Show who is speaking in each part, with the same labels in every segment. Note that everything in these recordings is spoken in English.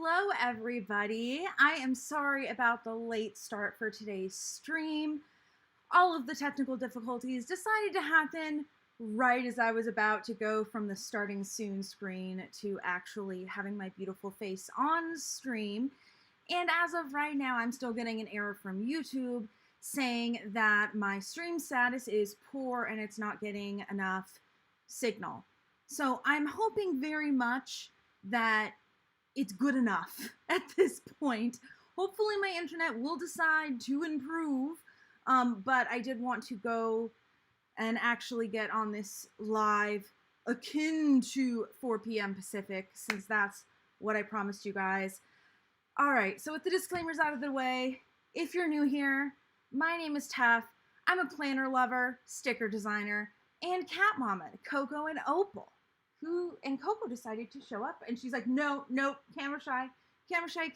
Speaker 1: Hello everybody. I am sorry about the late start for today's stream. All of the technical difficulties decided to happen right as I was about to go from the starting soon screen to actually having my beautiful face on stream. And as of right now, I'm still getting an error from YouTube saying that my stream status is poor and it's not getting enough signal. So I'm hoping very much that it's good enough at this point. Hopefully my internet will decide to improve, but I did want to go and actually get on this live akin to 4 p.m. Pacific, since that's what I promised you guys. All right, so with the disclaimers out of the way, if you're new here, my name is Tef. I'm a planner lover, sticker designer, and cat mama to Coco and Opal. And Coco decided to show up, and she's like, no, camera shy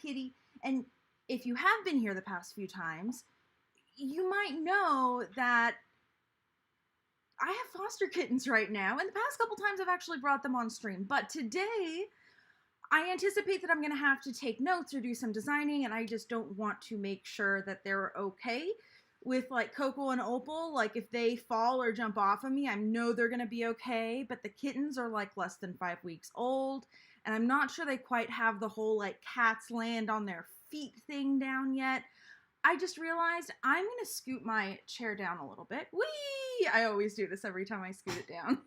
Speaker 1: kitty. And if you have been here the past few times, you might know that I have foster kittens right now, and the past couple times I've actually brought them on stream. But today, I anticipate that I'm going to have to take notes or do some designing, and I just don't want to make sure that they're okay with like Coco and Opal. Like if they fall or jump off of me, I know they're gonna be okay, but the kittens are like less than 5 weeks old, and I'm not sure they quite have the whole like cats land on their feet thing down yet. I just realized I'm gonna scoot my chair down a little bit. Whee! I always do this every time I scoot it down.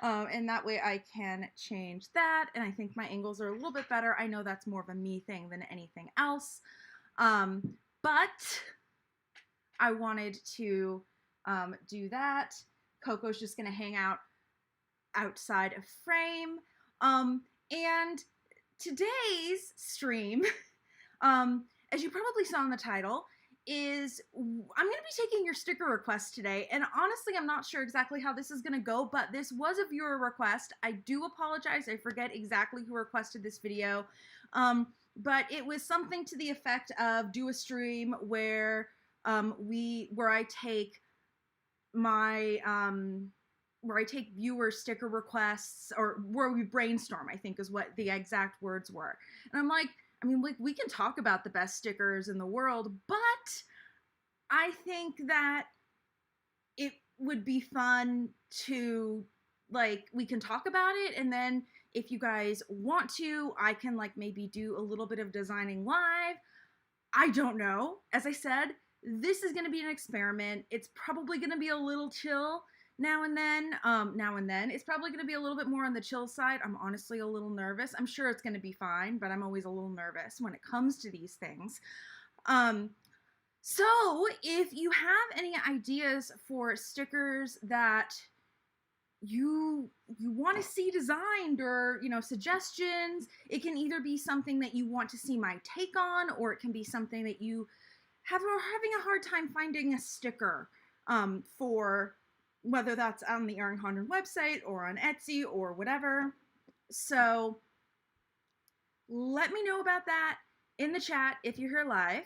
Speaker 1: And that way I can change that, and I think my angles are a little bit better. I know that's more of a me thing than anything else. But I wanted to do that. Coco's just gonna hang out outside of frame. And today's stream, as you probably saw in the title, is I'm gonna be taking your sticker requests today. And honestly, I'm not sure exactly how this is gonna go, but this was a viewer request. I do apologize, I forget exactly who requested this video. But it was something to the effect of do a stream where I take viewer sticker requests, or where we brainstorm, I think is what the exact words were. And I'm like, we can talk about the best stickers in the world, but I think that it would be fun to, like, we can talk about it, and then if you guys want to, I can like maybe do a little bit of designing live. I don't know. As I said, this is going to be an experiment. It's probably going to be a little chill now and then. It's probably going to be a little bit more on the chill side. I'm honestly a little nervous. I'm sure it's going to be fine, but I'm always a little nervous when it comes to these things. So if you have any ideas for stickers that you want to see designed, or suggestions, it can either be something that you want to see my take on, or it can be something that you having a hard time finding a sticker for, whether that's on the 𝗀𝗏𝗏𝗏 website or on Etsy or whatever. So let me know about that in the chat if you're here live.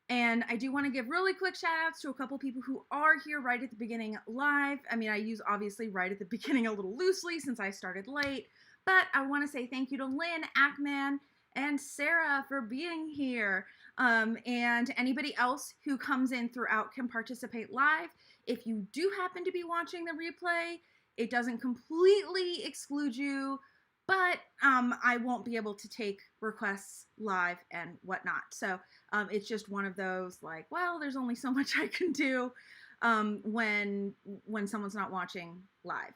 Speaker 1: And I do want to give really quick shout outs to a couple people who are here right at the beginning live. I mean, I use obviously right at the beginning a little loosely since I started late, but I want to say thank you to Lynn, Ackman, and Sarah for being here. And anybody else who comes in throughout can participate live. If you do happen to be watching the replay, it doesn't completely exclude you, but I won't be able to take requests live and whatnot. So it's just one of those, like, well, there's only so much I can do when someone's not watching live.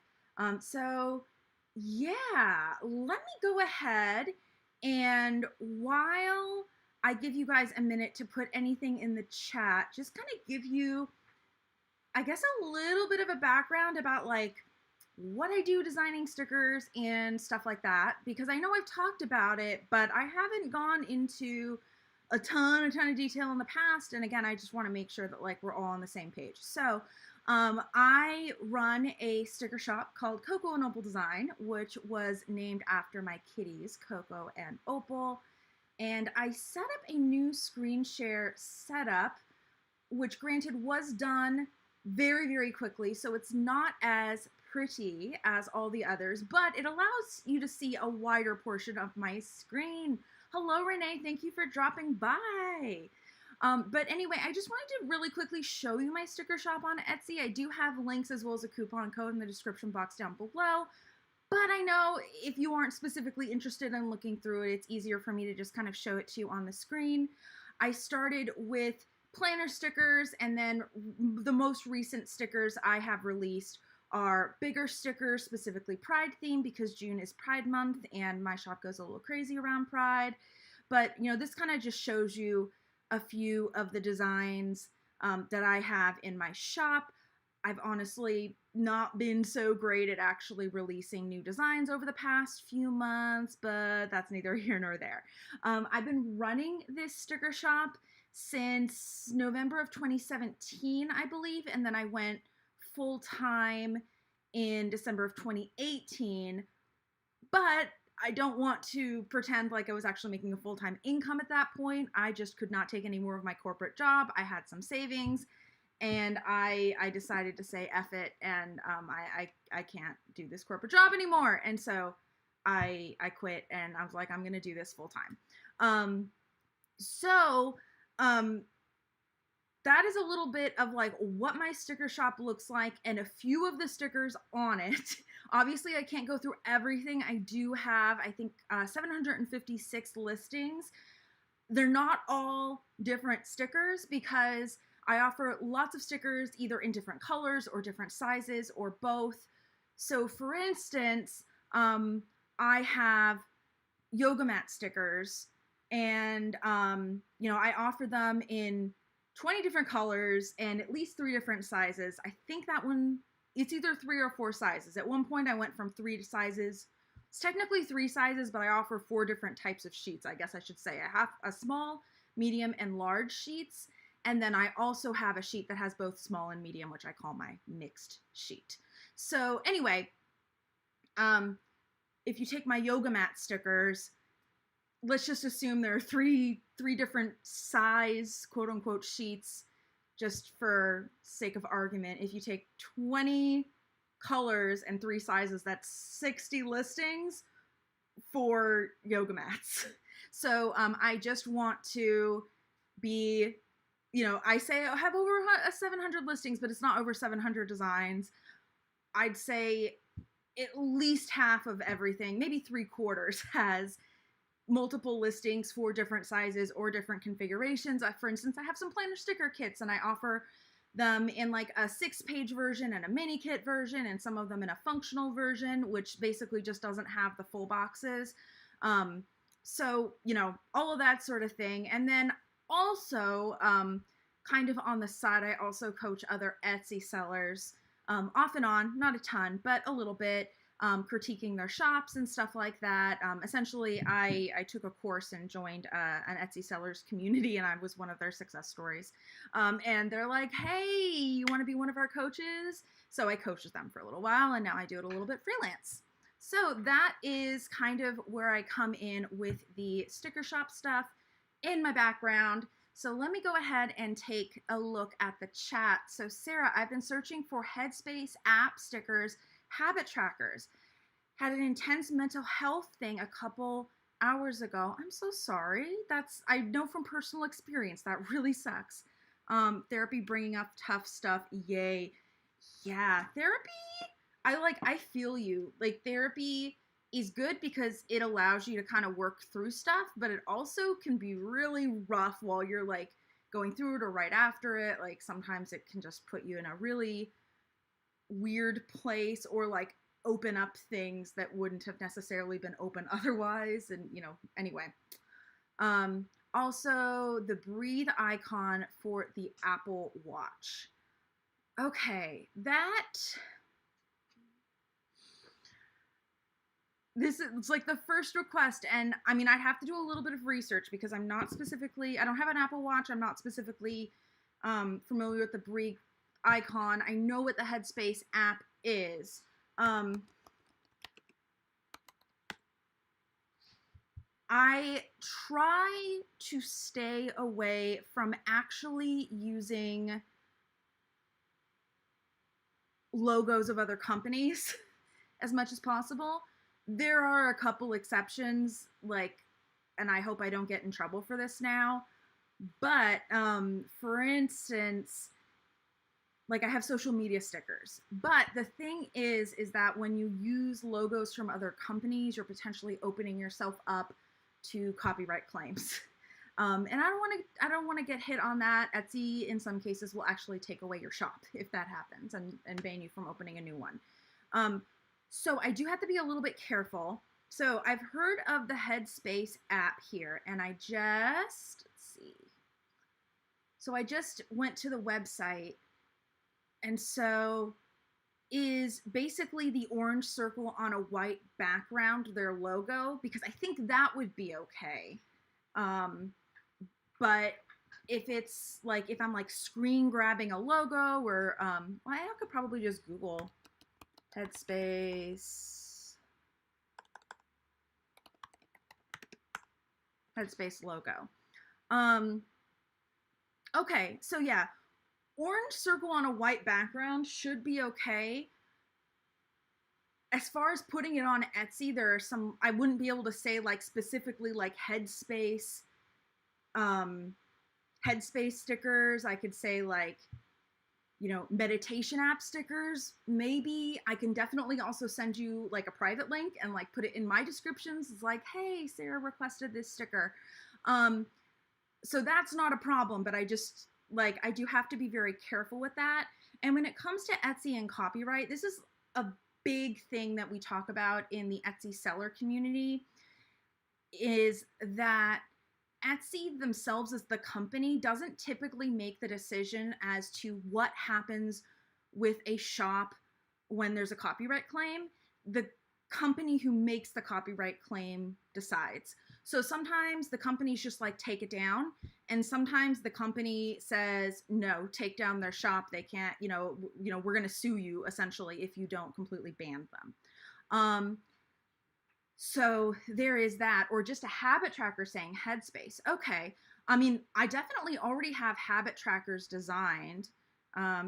Speaker 1: So yeah, let me go ahead, and while I give you guys a minute to put anything in the chat, just kind of give you, I guess, a little bit of a background about like what I do designing stickers and stuff like that, because I know I've talked about it, but I haven't gone into a ton of detail in the past. And again, I just want to make sure that like we're all on the same page. So I run a sticker shop called Coco and Opal Design, which was named after my kitties, Coco and Opal. And I set up a new screen share setup, which granted was done very, very quickly. So it's not as pretty as all the others, but it allows you to see a wider portion of my screen. Hello, Renee. Thank you for dropping by. But anyway, I just wanted to really quickly show you my sticker shop on Etsy. I do have links as well as a coupon code in the description box down below. But I know if you aren't specifically interested in looking through it, it's easier for me to just kind of show it to you on the screen. I started with planner stickers, and then the most recent stickers I have released are bigger stickers, specifically Pride theme, because June is Pride Month and my shop goes a little crazy around Pride. But this kind of just shows you a few of the designs that I have in my shop. I've honestly not been so great at actually releasing new designs over the past few months, but that's neither here nor there. I've been running this sticker shop since November of 2017, I believe, and then I went full-time in December of 2018, but I don't want to pretend like I was actually making a full-time income at that point. I just could not take any more of my corporate job. I had some savings, and I decided to say F it, and I can't do this corporate job anymore. And so I quit, and I was like, I'm going to do this full-time. That is a little bit of like what my sticker shop looks like and a few of the stickers on it. Obviously, I can't go through everything. I do have, I think, 756 listings. They're not all different stickers because I offer lots of stickers either in different colors or different sizes or both. So for instance, I have yoga mat stickers, and I offer them in 20 different colors and at least 3 different sizes. I think that one, it's either 3 or 4 sizes. At one point I went from 3 sizes. It's technically 3 sizes, but I offer 4 different types of sheets, I guess I should say. I have a small, medium, and large sheets. And then I also have a sheet that has both small and medium, which I call my mixed sheet. So anyway, if you take my yoga mat stickers, let's just assume there are three different size, quote unquote, sheets, just for sake of argument. If you take 20 colors and 3 sizes, that's 60 listings for yoga mats. So I just want to be, I say I have over 700 listings, but it's not over 700 designs. I'd say at least half of everything, maybe 3/4, has multiple listings for different sizes or different configurations. For instance, I have some planner sticker kits, and I offer them in like a 6-page version and a mini kit version, and some of them in a functional version, which basically just doesn't have the full boxes. So, all of that sort of thing. And then also, kind of on the side, I also coach other Etsy sellers, off and on, not a ton, but a little bit. Critiquing their shops and stuff like that. Essentially, I took a course and joined an Etsy sellers community, and I was one of their success stories. And they're like, hey, you want to be one of our coaches? So I coached them for a little while, and now I do it a little bit freelance. So that is kind of where I come in with the sticker shop stuff in my background. So let me go ahead and take a look at the chat. So Sarah, I've been searching for Headspace app stickers, habit trackers. Had an intense mental health thing a couple hours ago. I'm so sorry. I know from personal experience, that really sucks. Therapy bringing up tough stuff. Yay. Yeah, therapy, I feel you. Like, therapy is good because it allows you to kind of work through stuff, but it also can be really rough while you're like going through it or right after it. Like, sometimes it can just put you in a really weird place, or like open up things that wouldn't have necessarily been open otherwise. And anyway, also the breathe icon for the Apple Watch. Okay, it's like the first request, and I mean, I'd have to do a little bit of research because I don't have an Apple Watch. I'm not specifically familiar with the breathe icon. I know what the Headspace app is. I try to stay away from actually using logos of other companies as much as possible. There are a couple exceptions, like and I hope I don't get in trouble for this now, but for instance, like I have social media stickers, but the thing is that when you use logos from other companies, you're potentially opening yourself up to copyright claims. And I don't want to get hit on that. Etsy in some cases will actually take away your shop if that happens and ban you from opening a new one. So I do have to be a little bit careful. So I've heard of the Headspace app here, and I just, let's see. So I just went to the website, and so is basically the orange circle on a white background their logo? Because I think that would be okay. But if it's like, if I'm like screen grabbing a logo or, well, I could probably just Google Headspace logo. Okay, so yeah, orange circle on a white background should be okay. As far as putting it on Etsy, there are some, I wouldn't be able to say like specifically like Headspace stickers. I could say like, you know, meditation app stickers. Maybe I can definitely also send you like a private link and like put it in my descriptions. It's like, hey, Sarah requested this sticker. So that's not a problem, but I just like, I do have to be very careful with that. And when it comes to Etsy and copyright, this is a big thing that we talk about in the Etsy seller community, is that Etsy themselves as the company doesn't typically make the decision as to what happens with a shop when there's a copyright claim. The company who makes the copyright claim decides. So sometimes the companies just like take it down, and sometimes the company says, no, take down their shop. They can't, you know, we're going to sue you essentially if you don't completely ban them. So there is that, or just a habit tracker saying Headspace. Okay. I mean, I definitely already have habit trackers designed.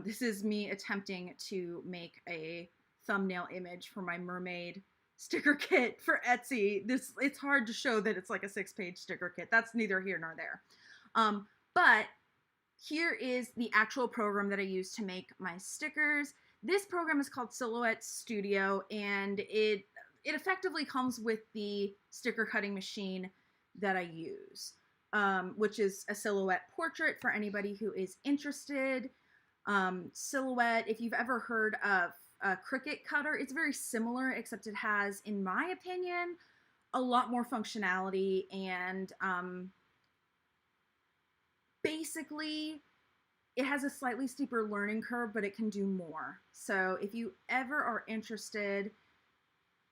Speaker 1: This is me attempting to make a thumbnail image for my mermaid sticker kit for Etsy. It's hard to show that it's like a 6-page sticker kit. That's neither here nor there. But here is the actual program that I use to make my stickers. This program is called Silhouette Studio, and it effectively comes with the sticker cutting machine that I use, which is a Silhouette portrait for anybody who is interested. Silhouette, if you've ever heard of a Cricut cutter, it's very similar, except it has, in my opinion, a lot more functionality, and basically it has a slightly steeper learning curve, but it can do more. So if you ever are interested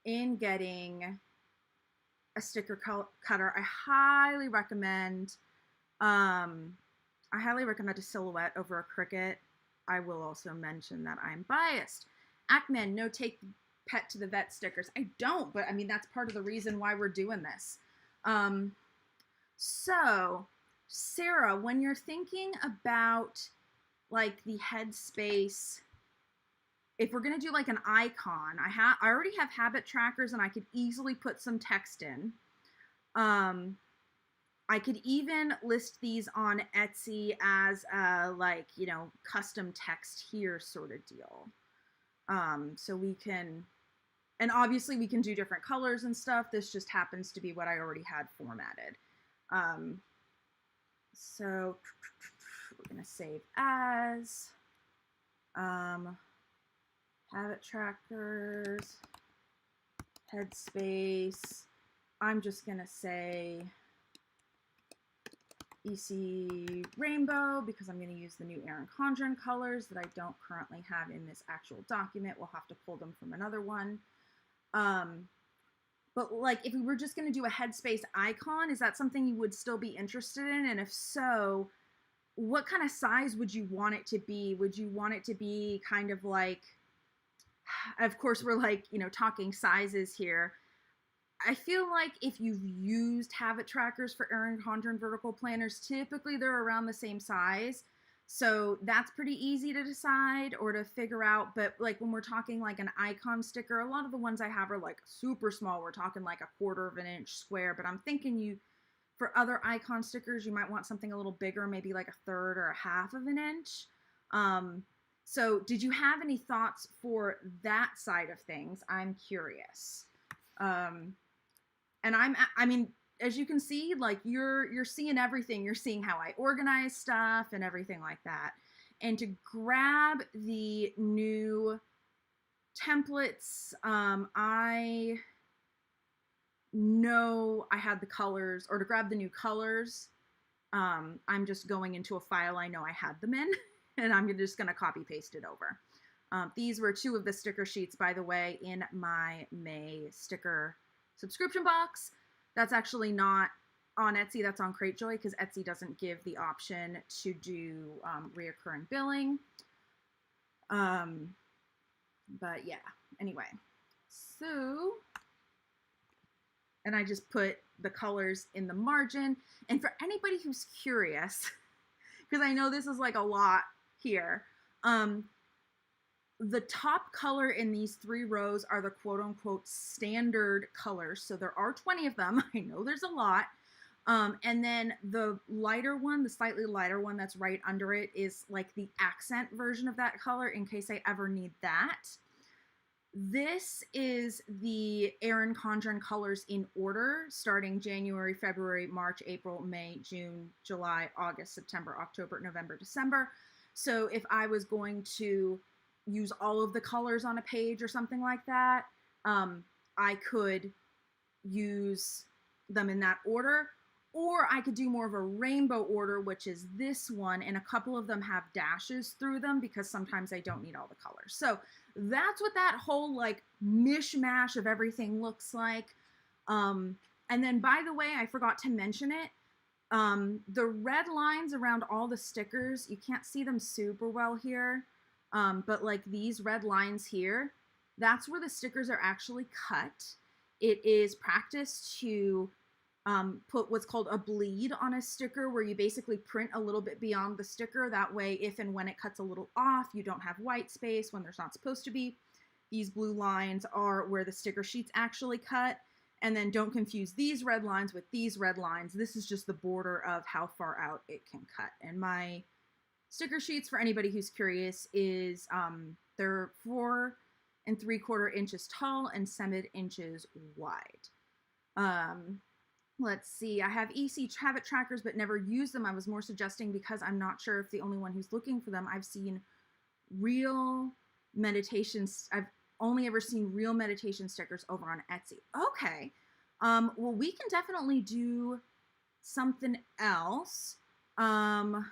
Speaker 1: in getting a sticker cutter, I highly recommend a Silhouette over a Cricut. I will also mention that I'm biased. Ackman, no take pet to the vet stickers. I don't, but I mean, that's part of the reason why we're doing this. So Sarah, when you're thinking about like the Headspace, if we're going to do like an icon, I already have habit trackers and I could easily put some text in. I could even list these on Etsy as like, you know, custom text here sort of deal. So we can, and obviously we can do different colors and stuff. This just happens to be what I already had formatted. So we're going to save as, habit trackers, Headspace. I'm just going to say EC Rainbow because I'm going to use the new 𝗂𝗏𝗏𝗏 colors that I don't currently have in this actual document. We'll have to pull them from another one. But like, if we were just going to do a Headspace icon, is that something you would still be interested in? And if so, what kind of size would you want it to be? Would you want it to be kind of like, of course, we're like, you know, talking sizes here. I feel like if you've used habit trackers for 𝗂𝗏𝗏𝗏 vertical planners, typically they're around the same size. So that's pretty easy to decide or to figure out. But like when we're talking like an icon sticker, a lot of the ones I have are like super small. We're talking like 1/4 of an inch square, but I'm thinking For other icon stickers, you might want something a little bigger, maybe like 1/3 or 1/2 of an inch. So did you have any thoughts for that side of things? I'm curious. And I mean, as you can see, like you're seeing everything. You're seeing how I organize stuff and everything like that. And to grab the new templates, I know I had the colors, or to grab the new colors, I'm just going into a file I know I had them in, and I'm just going to copy paste it over. These were 2 of the sticker sheets, by the way, in my May sticker subscription box. That's actually not on Etsy, that's on Cratejoy, because Etsy doesn't give the option to do reoccurring billing. But yeah, anyway, so, and I just put the colors in the margin. And for anybody who's curious, because I know this is like a lot here, the top color in these 3 rows are the quote unquote standard colors. So there are 20 of them. I know there's a lot. And then the lighter one, the slightly lighter one that's right under it, is like the accent version of that color in case I ever need that. This is the Erin Condren colors in order, starting January, February, March, April, May, June, July, August, September, October, November, December. So if I was going to use all of the colors on a page or something like that, I could use them in that order. Or I could do more of a rainbow order, which is this one, and a couple of them have dashes through them because sometimes I don't need all the colors. So that's what that whole like mishmash of everything looks like. And then, by the way, I forgot to mention it. The red lines around all the stickers, you can't see them super well here, but like these red lines here, that's where the stickers are actually cut. It is practice to put what's called a bleed on a sticker, where you basically print a little bit beyond the sticker. That way, if and when it cuts a little off, you don't have white space when there's not supposed to be. These blue lines are where the sticker sheets actually cut. And then don't confuse these red lines with these red lines. This is just the border of how far out it can cut. And my sticker sheets, for anybody who's curious, is they're 4 3/4 inches tall and 7 inches wide. Let's see, I have EC habit trackers, but never used them. I was more suggesting because I'm not sure if the only one who's looking for them. I've seen real meditations. I've only ever seen real meditation stickers over on Etsy. Okay. Well, we can definitely do something else. So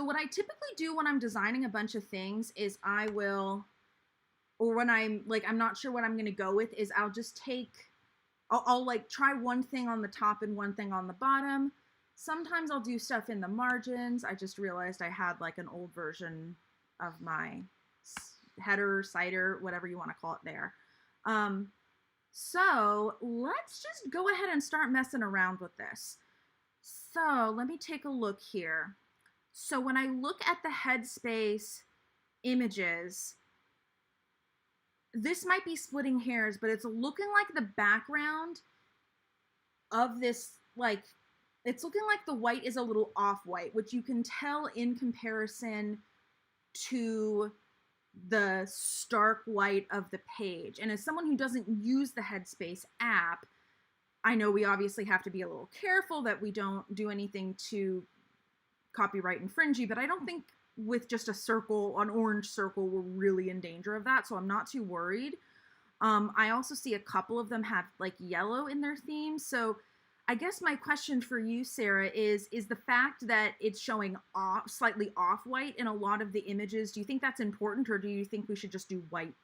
Speaker 1: what I typically do when I'm designing a bunch of things is I will, or when I'm like, I'm not sure what I'm going to go with, is I'll just take, I'll like try one thing on the top and one thing on the bottom. Sometimes I'll do stuff in the margins. I just realized I had like an old version of my header, cider, whatever you want to call it there. So let's just go ahead and start messing around with this. So let me take a look here. So when I look at the headspace images, this might be splitting hairs, but it's looking like the background of this, like, it's looking like the white is a little off-white, which you can tell in comparison to the stark white of the page. And as someone who doesn't use the Headspace app, I know we obviously have to be a little careful that we don't do anything too copyright infringing, but I don't think with just a circle, an orange circle, we're really in danger of that, so I'm not too worried. I also see a couple of them have like yellow in their theme, so I guess my question for you, Sarah, is the fact that it's showing off, slightly off-white in a lot of the images, do you think that's important, or do you think we should just do white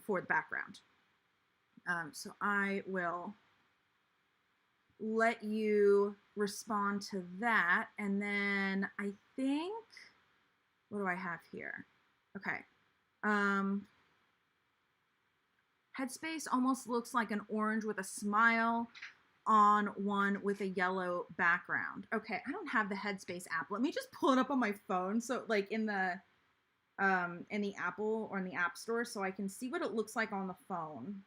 Speaker 1: for the background? So I will let you respond to that, and then I think, what do I have here? Okay. Headspace almost looks like an orange with a smile on one with a yellow background. Okay, I don't have the Headspace app. Let me just pull it up on my phone, so like in the Apple or in the App Store, so I can see what it looks like on the phone.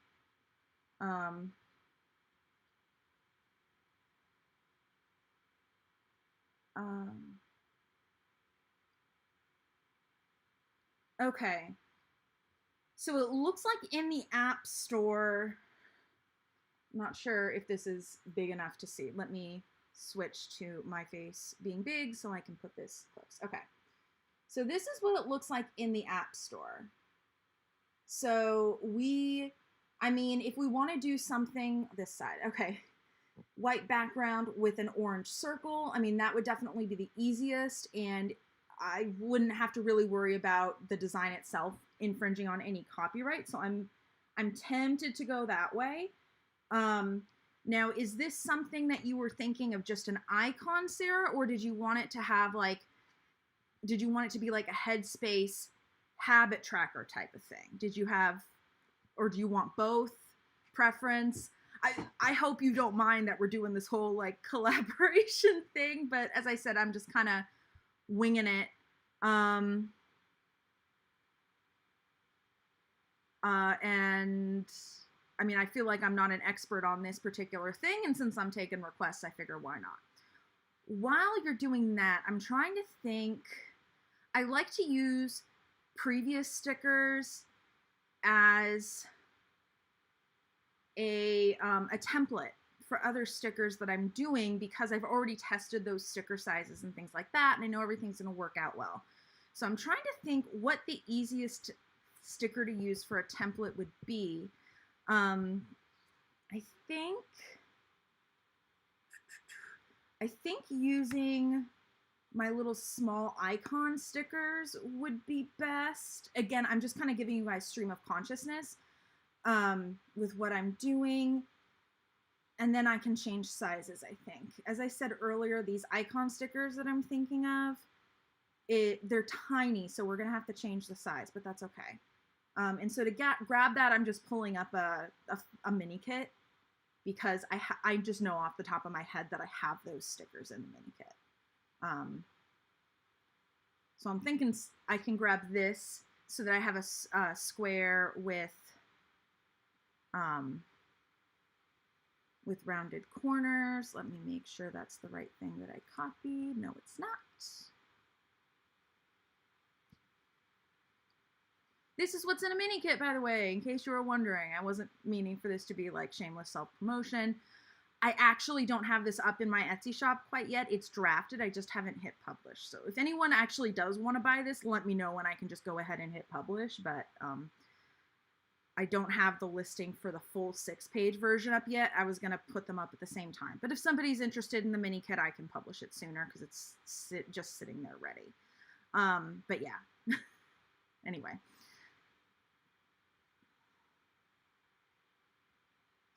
Speaker 1: Okay. So it looks like in the App Store, I'm not sure if this is big enough to see. Let me switch to my face being big so I can put this close. Okay. So this is what it looks like in the App Store. So I mean, if we want to do something this side, okay, white background with an orange circle, I mean, that would definitely be the easiest, and I wouldn't have to really worry about the design itself infringing on any copyright. So I'm tempted to go that way. Now, is this something that you were thinking of just an icon, Sarah, or did you want it to have like, did you want it to be like a Headspace habit tracker type of thing? Did you have, or do you want both? Preference? I hope you don't mind that we're doing this whole like collaboration thing, but as I said, I'm just kind of winging it. And I mean, I feel like I'm not an expert on this particular thing, and since I'm taking requests, I figure why not? While you're doing that, I'm trying to think, I like to use previous stickers as a template for other stickers that I'm doing, because I've already tested those sticker sizes and things like that, and I know everything's going to work out well. So I'm trying to think what the easiest sticker to use for a template would be. I think using my little small icon stickers would be best. Again, I'm just kind of giving you guys stream of consciousness with what I'm doing. And then I can change sizes, I think. As I said earlier, these icon stickers that I'm thinking of, they're tiny, so we're going to have to change the size, but that's okay. And so to grab that, I'm just pulling up a mini kit, because I just know off the top of my head that I have those stickers in the mini kit. So I'm thinking I can grab this so that I have a square with rounded corners. Let me make sure that's the right thing that I copied. No, it's not. This is what's in a mini kit, by the way, in case you were wondering. I wasn't meaning for this to be like shameless self-promotion. I actually don't have this up in my Etsy shop quite yet. It's drafted. I just haven't hit publish. So if anyone actually does want to buy this, let me know and I can just go ahead and hit publish. But I don't have the listing for the full 6-page version up yet. I was going to put them up at the same time. But if somebody's interested in the mini kit, I can publish it sooner because it's just sitting there ready. But yeah. Anyway.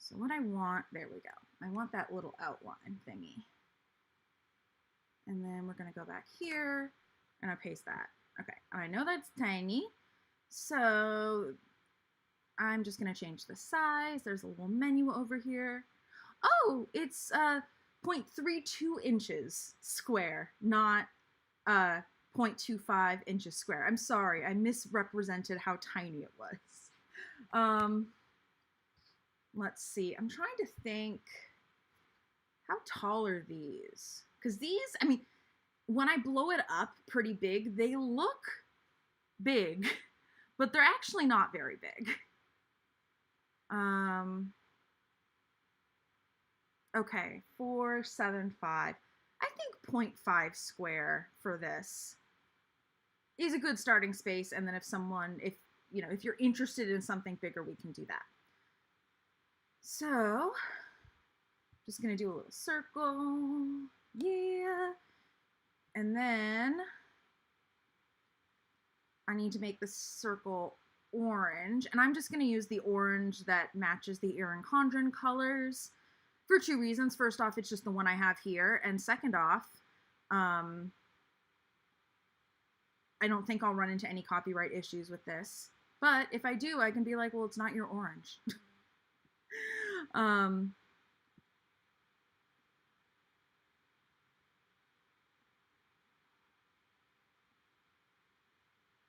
Speaker 1: So what I want, there we go. I want that little outline thingy. And then we're going to go back here and I paste that. Okay, I know that's tiny. So I'm just going to change the size. There's a little menu over here. Oh, it's 0.32 inches square, not 0.25 inches square. I'm sorry, I misrepresented how tiny it was. Let's see, I'm trying to think, how tall are these? Because these, I mean, when I blow it up pretty big, they look big, but they're actually not very big. Okay, 475. I think 0.5 square for this is a good starting space. And then if you're interested in something bigger, we can do that. So, just gonna do a little circle, yeah. And then I need to make the circle orange, and I'm just gonna use the orange that matches the 𝗂𝗏𝗏𝗏 colors for 2 reasons. First off, it's just the one I have here, and second off, I don't think I'll run into any copyright issues with this. But if I do, I can be like, well, it's not your orange.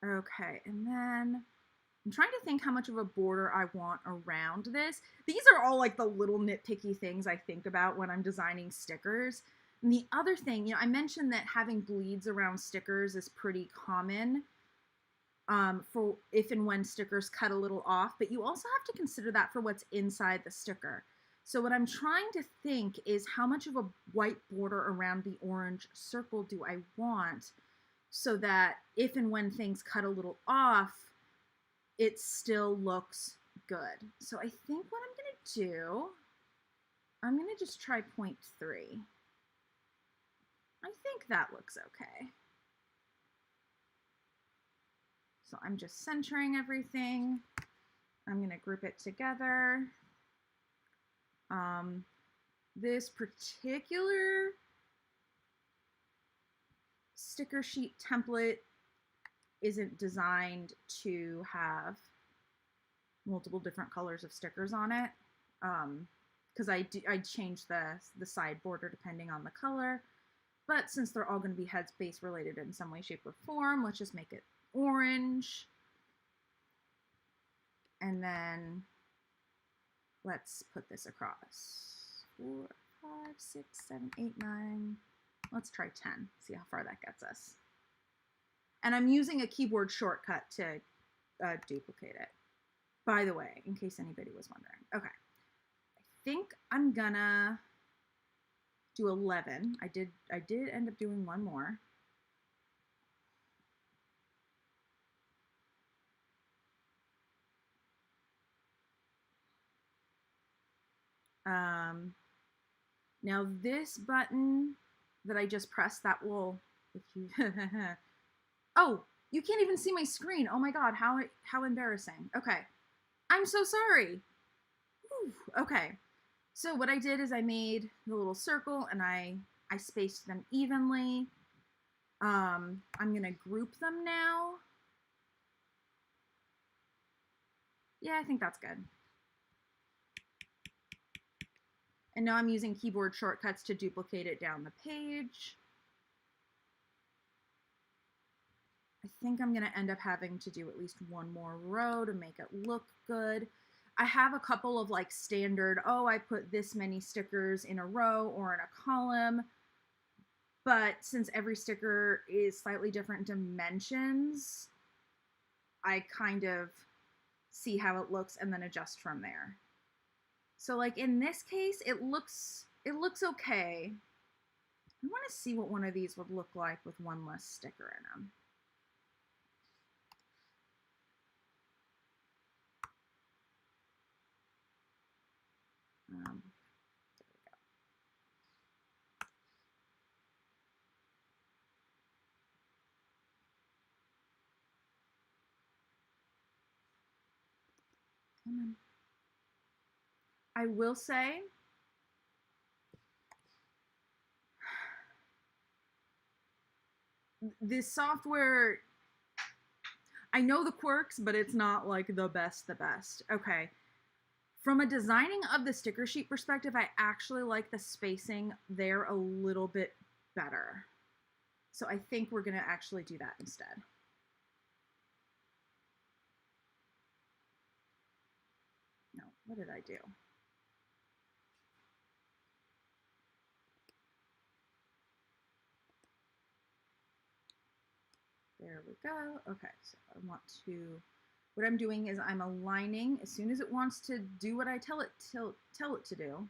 Speaker 1: Okay, and then I'm trying to think how much of a border I want around this. These are all like the little nitpicky things I think about when I'm designing stickers. And the other thing, you know, I mentioned that having bleeds around stickers is pretty common for if and when stickers cut a little off, but you also have to consider that for what's inside the sticker. So what I'm trying to think is how much of a white border around the orange circle do I want so that if and when things cut a little off, it still looks good. So I think what I'm gonna do, I'm gonna just try 0.3. I think that looks okay. So I'm just centering everything. I'm gonna group it together. This particular sticker sheet template isn't designed to have multiple different colors of stickers on it, because I change the side border depending on the color. But since they're all going to be headspace related in some way, shape, or form, let's just make it orange. And then let's put this across. 4, 5, 6, 7, 8, 9. Let's try 10, see how far that gets us. And I'm using a keyboard shortcut to duplicate it, by the way, in case anybody was wondering. Okay, I think I'm gonna do 11. I did end up doing one more. Now this button that I just pressed, that will, if you, oh, you can't even see my screen. Oh my God, how embarrassing. Okay, I'm so sorry. Whew. Okay, so what I did is I made the little circle and I spaced them evenly. I'm gonna group them now. Yeah, I think that's good. And now I'm using keyboard shortcuts to duplicate it down the page. I think I'm gonna end up having to do at least one more row to make it look good. I have a couple of like standard, oh, I put this many stickers in a row or in a column. But since every sticker is slightly different dimensions, I kind of see how it looks and then adjust from there. So like in this case, it looks okay. I want to see what one of these would look like with one less sticker in them. There we go. Come on. I will say, this software, I know the quirks, but it's not like the best. Okay. From a designing of the sticker sheet perspective, I actually like the spacing there a little bit better. So I think we're going to actually do that instead. No, what did I do? There we go. Okay, so I want to, what I'm doing is I'm aligning as soon as it wants to do what I tell it to do.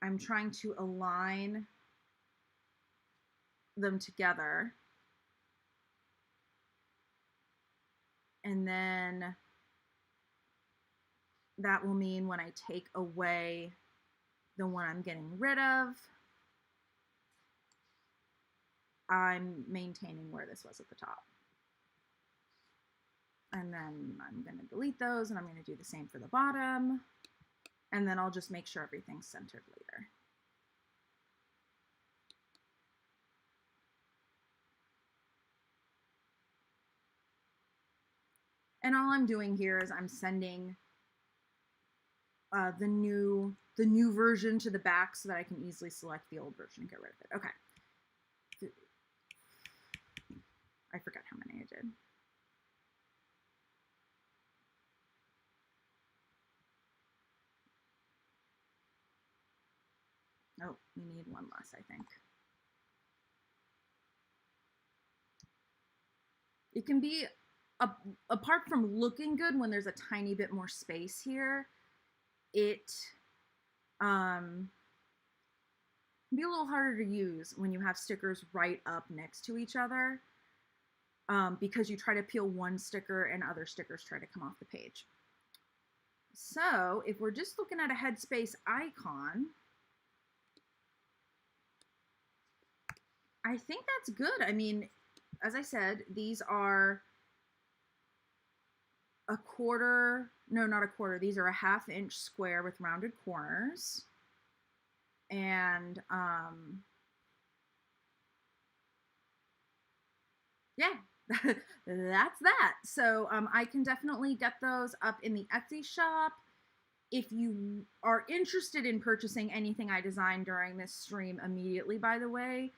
Speaker 1: I'm trying to align them together. And then that will mean when I take away the one I'm getting rid of, I'm maintaining where this was at the top. And then I'm going to delete those, and I'm going to do the same for the bottom. And then I'll just make sure everything's centered later. And all I'm doing here is I'm sending the new version to the back so that I can easily select the old version and get rid of it. Okay. I forgot how many I did. Oh, we need one less, I think. It can be, apart from looking good when there's a tiny bit more space here, it can be a little harder to use when you have stickers right up next to each other, because you try to peel one sticker and other stickers try to come off the page. So if we're just looking at a headspace icon, I think that's good. I mean, as I said, these are a quarter, no, not a quarter. These are a 1/2 inch square with rounded corners. And yeah, that's that. So I can definitely get those up in the Etsy shop. If you are interested in purchasing anything I designed during this stream immediately, by the way,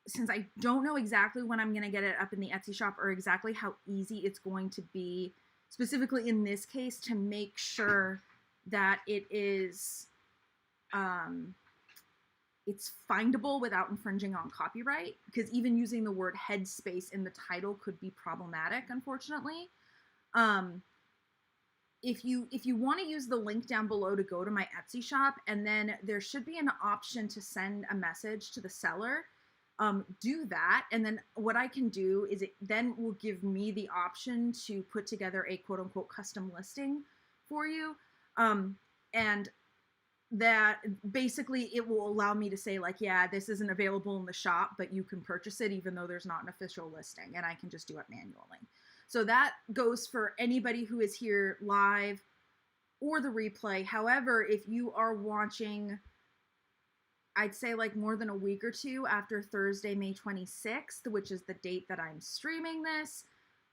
Speaker 1: since I don't know exactly when I'm going to get it up in the Etsy shop or exactly how easy it's going to be, specifically in this case, to make sure that it is, it's findable without infringing on copyright, because even using the word headspace in the title could be problematic, unfortunately. If you want to use the link down below to go to my Etsy shop, and then there should be an option to send a message to the seller, do that. And then what I can do is it then will give me the option to put together a quote unquote custom listing for you. And that basically it will allow me to say, like, yeah, this isn't available in the shop, but you can purchase it even though there's not an official listing, and I can just do it manually. So that goes for anybody who is here live or the replay. However, if you are watching, I'd say like more than a week or two after Thursday, May 26th, which is the date that I'm streaming this,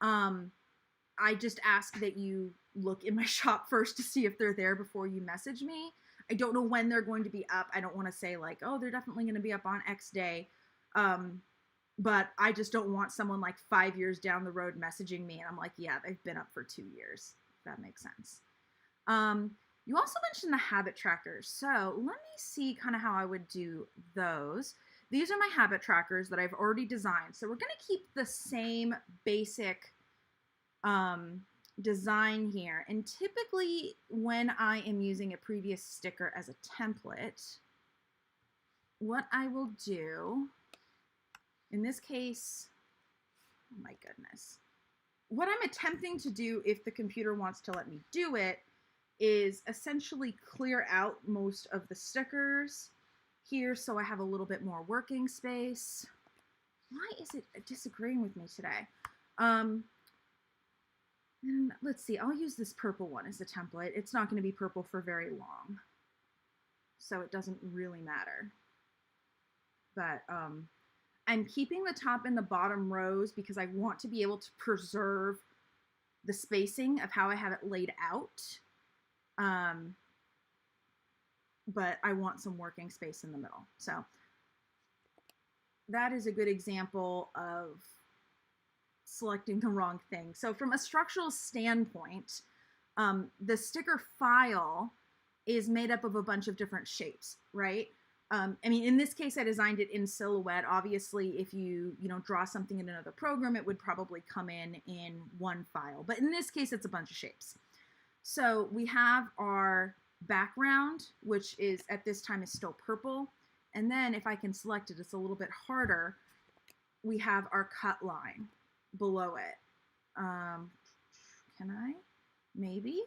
Speaker 1: I just ask that you look in my shop first to see if they're there before you message me. I don't know when they're going to be up. I don't want to say like, oh, they're definitely going to be up on X day. But I just don't want someone like 5 years down the road messaging me and I'm like, yeah, they've been up for 2 years, if that makes sense. You also mentioned the habit trackers. So let me see kind of how I would do those. These are my habit trackers that I've already designed. So we're going to keep the same basic design here. And typically when I am using a previous sticker as a template, what I will do, in this case, oh my goodness, what I'm attempting to do, if the computer wants to let me do it, is essentially clear out most of the stickers here so I have a little bit more working space. Why is it disagreeing with me today? And let's see, I'll use this purple one as a template. It's not going to be purple for very long, so it doesn't really matter. But I'm keeping the top and the bottom rows because I want to be able to preserve the spacing of how I have it laid out. But I want some working space in the middle. So that is a good example of selecting the wrong thing. So from a structural standpoint, the sticker file is made up of a bunch of different shapes, right? I mean, in this case, I designed it in Silhouette. Obviously, if you draw something in another program, it would probably come in one file. But in this case, it's a bunch of shapes. So we have our background, which is at this time is still purple. And then if I can select it, it's a little bit harder. We have our cut line below it. Can I? Maybe?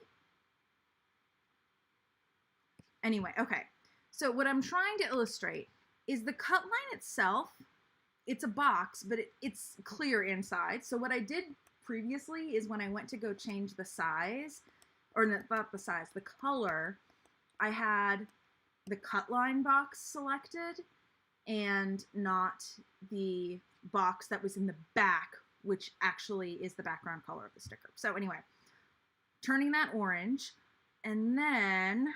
Speaker 1: Anyway, okay. So what I'm trying to illustrate is the cut line itself. It's a box, but it's clear inside. So what I did previously is when I went to go change the size, or not the size, the color, I had the cut line box selected and not the box that was in the back, which actually is the background color of the sticker. So anyway, turning that orange, and then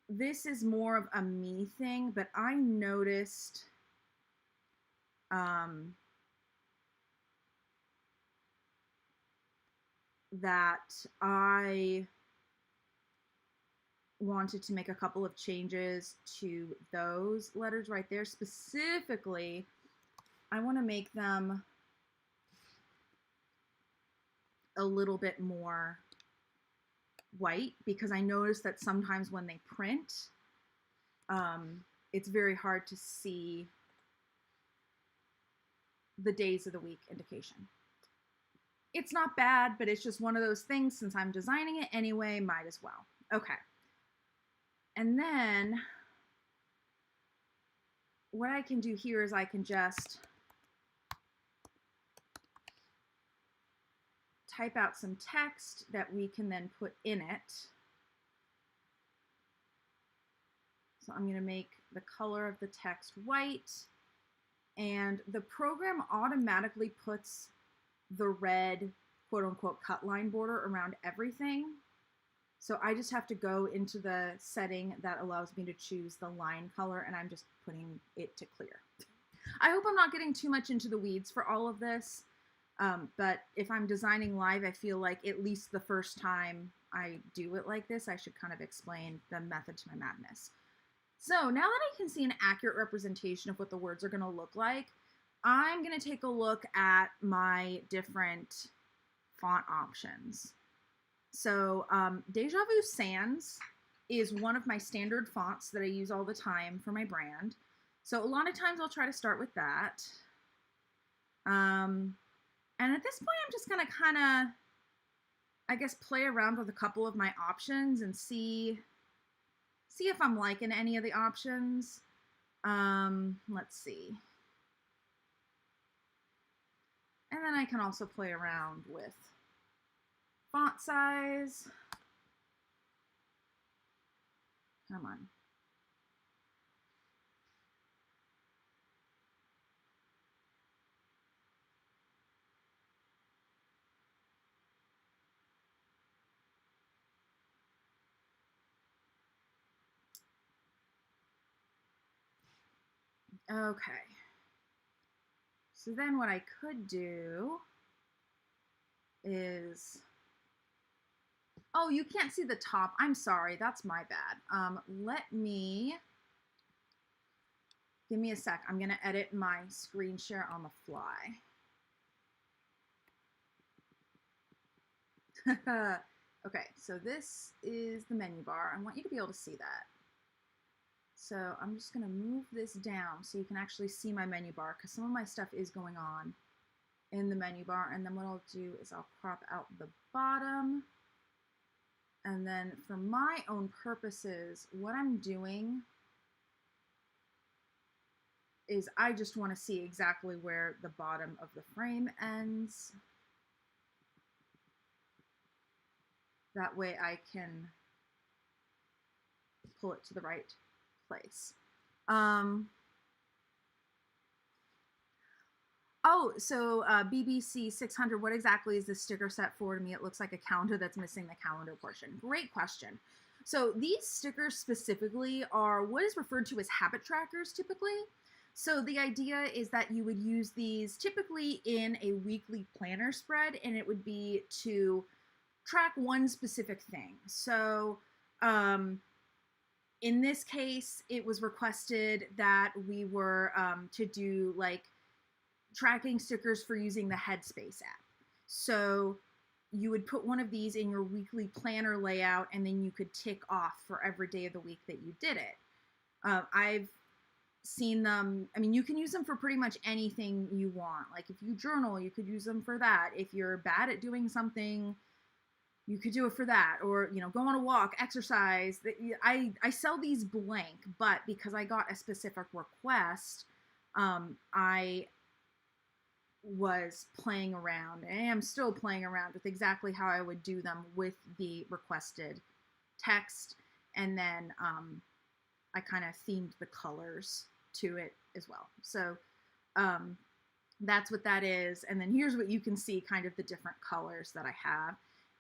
Speaker 1: this is more of a me thing, but I noticed that I wanted to make a couple of changes to those letters right there. Specifically, I want to make them a little bit more white because I noticed that sometimes when they print, it's very hard to see the days of the week indication. It's not bad, but it's just one of those things. Since I'm designing it anyway, might as well. Okay. And then what I can do here is I can just type out some text that we can then put in it. So I'm going to make the color of the text white, and the program automatically puts the red quote unquote cut line border around everything. So I just have to go into the setting that allows me to choose the line color, and I'm just putting it to clear. I hope I'm not getting too much into the weeds for all of this, but if I'm designing live, I feel like at least the first time I do it like this, I should kind of explain the method to my madness. So now that I can see an accurate representation of what the words are going to look like, I'm going to take a look at my different font options. So 𝗬𝗪𝗡 Sans is one of my standard fonts that I use all the time for my brand. So a lot of times I'll try to start with that. And at this point, I'm just going to kind of, I guess, play around with a couple of my options and see if I'm liking any of the options. Let's see. And then I can also play around with font size. Come on. Okay. So then what I could do is, oh, you can't see the top. I'm sorry, that's my bad. Give me a sec. I'm gonna edit my screen share on the fly. Okay, so this is the menu bar. I want you to be able to see that. So I'm just gonna move this down so you can actually see my menu bar, because some of my stuff is going on in the menu bar. And then what I'll do is I'll crop out the bottom. And then for my own purposes, what I'm doing is I just want to see exactly where the bottom of the frame ends. That way I can pull it to the right place. BBC 600, what exactly is this sticker set for? To me, it looks like a calendar that's missing the calendar portion. Great question. So these stickers specifically are what is referred to as habit trackers typically. So the idea is that you would use these typically in a weekly planner spread, and it would be to track one specific thing. So in this case, it was requested that we were to do like tracking stickers for using the Headspace app. So you would put one of these in your weekly planner layout, and then you could tick off for every day of the week that you did it. I've seen them, I mean, you can use them for pretty much anything you want. Like if you journal, you could use them for that. If you're bad at doing something, you could do it for that. Or, you know, go on a walk, exercise. I sell these blank, but because I got a specific request, I was playing around, and I am still playing around with exactly how I would do them with the requested text. And then I kind of themed the colors to it as well. So that's what that is. And then here's what you can see, kind of the different colors that I have.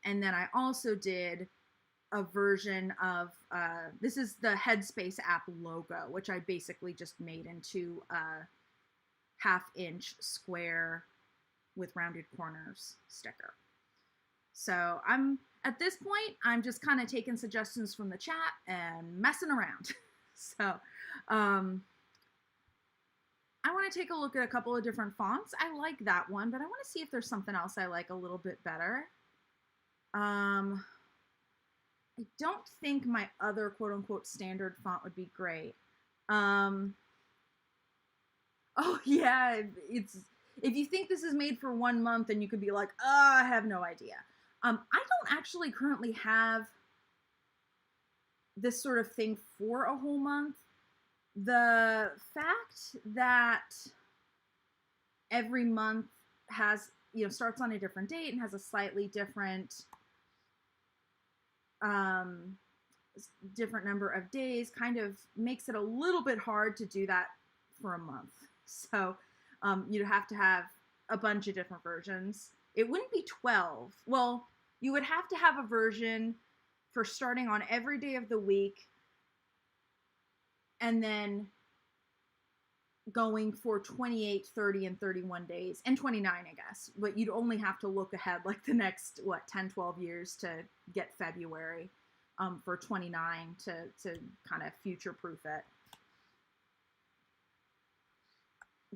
Speaker 1: And then I also did a version of, this is the Headspace app logo, which I basically just made into a 1/2-inch square with rounded corners sticker. So at this point, I'm just kind of taking suggestions from the chat and messing around. So I want to take a look at a couple of different fonts. I like that one, but I want to see if there's something else I like a little bit better. I don't think my other quote-unquote standard font would be great. Oh yeah, if you think this is made for 1 month, and you could be like, I have no idea. I don't actually currently have this sort of thing for a whole month. The fact that every month has, starts on a different date and has a slightly different number of days kind of makes it a little bit hard to do that for a month. So you'd have to have a bunch of different versions. It wouldn't be 12. Well, you would have to have a version for starting on every day of the week and then going for 28, 30, and 31 days, and 29, I guess. But you'd only have to look ahead like the next, 10, 12 years to get February for 29 to kind of future-proof it.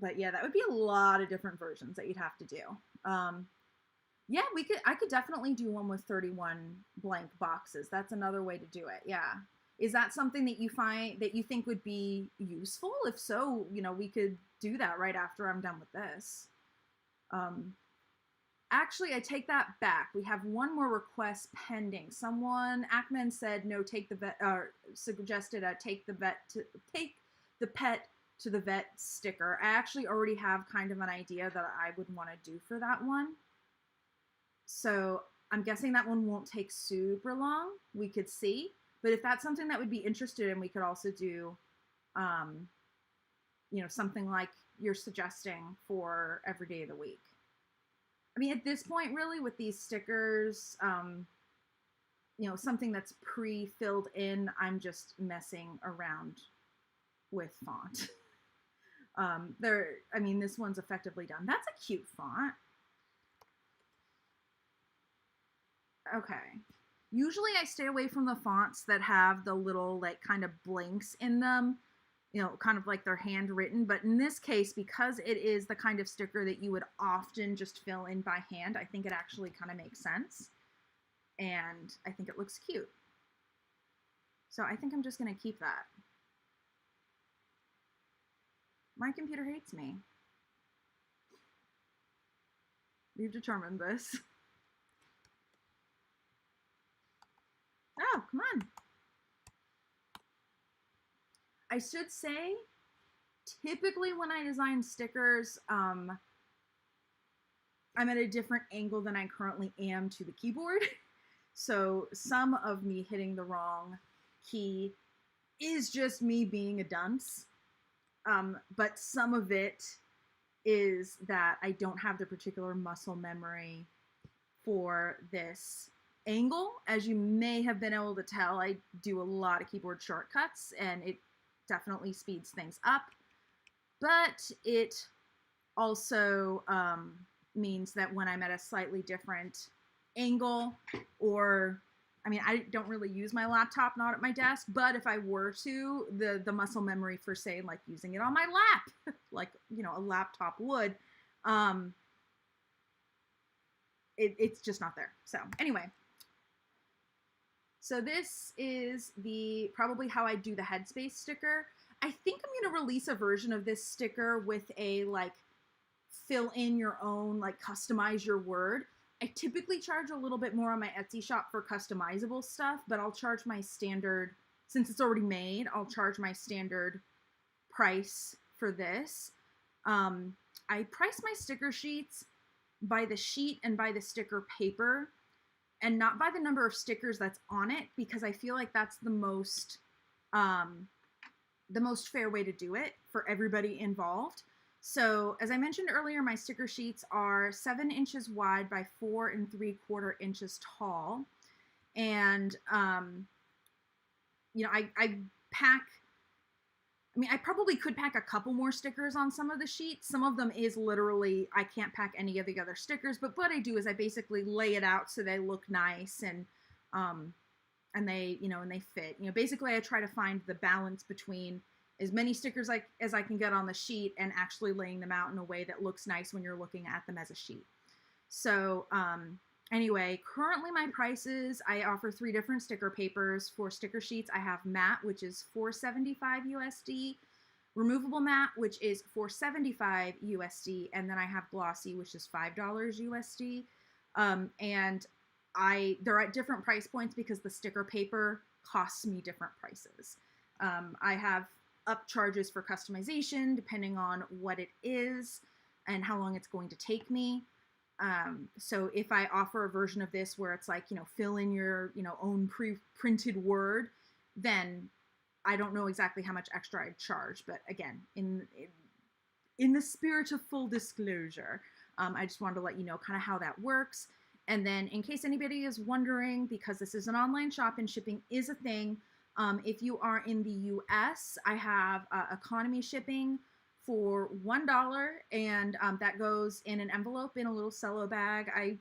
Speaker 1: But yeah, that would be a lot of different versions that you'd have to do. Yeah, I could definitely do one with 31 blank boxes. That's another way to do it. Yeah. Is that something that you think would be useful? If so, we could do that right after I'm done with this. Actually, I take that back. We have one more request pending. Someone, Ackman said, no, suggested take the pet to the vet sticker. I actually already have kind of an idea that I would want to do for that one. So I'm guessing that one won't take super long. We could see. But if that's something that would be interested in, we could also do, something like you're suggesting for every day of the week. I mean, at this point, really, with these stickers, something that's pre-filled in, I'm just messing around with font. This one's effectively done. That's a cute font. Okay. Usually I stay away from the fonts that have the little kind of blinks in them, kind of like they're handwritten. But in this case, because it is the kind of sticker that you would often just fill in by hand, I think it actually kind of makes sense. And I think it looks cute. So I think I'm just going to keep that. My computer hates me. We've determined this. Oh, come on. I should say, typically when I design stickers, I'm at a different angle than I currently am to the keyboard. So some of me hitting the wrong key is just me being a dunce. But some of it is that I don't have the particular muscle memory for this angle. As you may have been able to tell, I do a lot of keyboard shortcuts, and it definitely speeds things up. But it also means that when I'm at a slightly different angle, or I don't really use my laptop not at my desk, but if I were to, the muscle memory for, say, like using it on my lap, like, a laptop would, it's just not there. So anyway, so this is probably how I do the headspace sticker. I think I'm going to release a version of this sticker with a fill in your own, customize your word. I typically charge a little bit more on my Etsy shop for customizable stuff, but I'll charge my standard, since it's already made, I'll charge my standard price for this. I price my sticker sheets by the sheet and by the sticker paper, and not by the number of stickers that's on it, because I feel like that's the most fair way to do it for everybody involved. So as I mentioned earlier, my sticker sheets are 7 inches wide by 4 3/4 inches tall. And, I pack, I mean, I probably could pack a couple more stickers on some of the sheets. Some of them is literally, I can't pack any of the other stickers, but what I do is I basically lay it out so they look nice and they, and they fit. Basically I try to find the balance between as many stickers as I can get on the sheet and actually laying them out in a way that looks nice when you're looking at them as a sheet. So, anyway, currently my prices, I offer 3 different sticker papers. For sticker sheets, I have matte, which is $4.75 USD, removable matte, which is $4.75 USD, and then I have glossy, which is $5 USD. And they're at different price points because the sticker paper costs me different prices. I have upcharges for customization depending on what it is and how long it's going to take me. So if I offer a version of this where it's like, fill in your, own pre-printed word, then I don't know exactly how much extra I'd charge. But again, in the spirit of full disclosure, I just wanted to let you know kind of how that works. And then in case anybody is wondering, because this is an online shop and shipping is a thing, if you are in the US, I have economy shipping for $1, and that goes in an envelope in a little cello bag. I,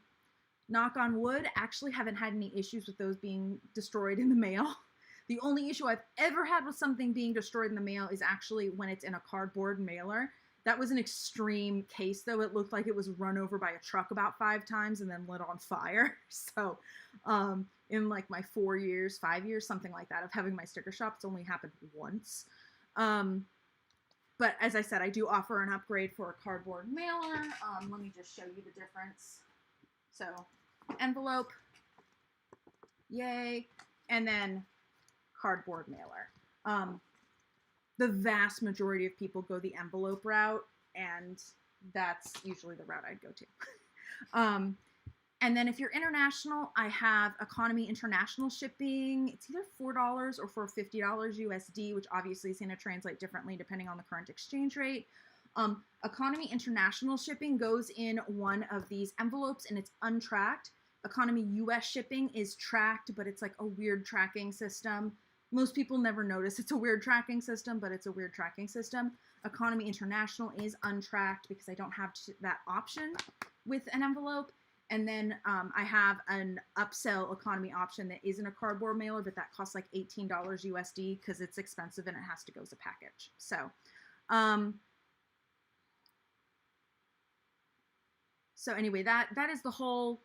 Speaker 1: knock on wood, actually haven't had any issues with those being destroyed in the mail. The only issue I've ever had with something being destroyed in the mail is actually when it's in a cardboard mailer. That was an extreme case, though. It looked like it was run over by a truck about 5 times and then lit on fire. So in like my 5 years, something like that, of having my sticker shop, it's only happened once. But as I said, I do offer an upgrade for a cardboard mailer. Let me just show you the difference. So envelope, yay, and then cardboard mailer. The vast majority of people go the envelope route, and that's usually the route I'd go to. And then if you're international, I have economy international shipping. It's either $4 or for $50 USD, which obviously is going to translate differently depending on the current exchange rate. Economy international shipping goes in one of these envelopes and it's untracked. Economy US shipping is tracked, but it's like a weird tracking system. Most people never notice it's a weird tracking system, but it's a weird tracking system. Economy international is untracked because I don't have that option with an envelope. And then I have an upsell economy option that isn't a cardboard mailer, but that costs like $18 USD because it's expensive and it has to go as a package. So anyway, that is the whole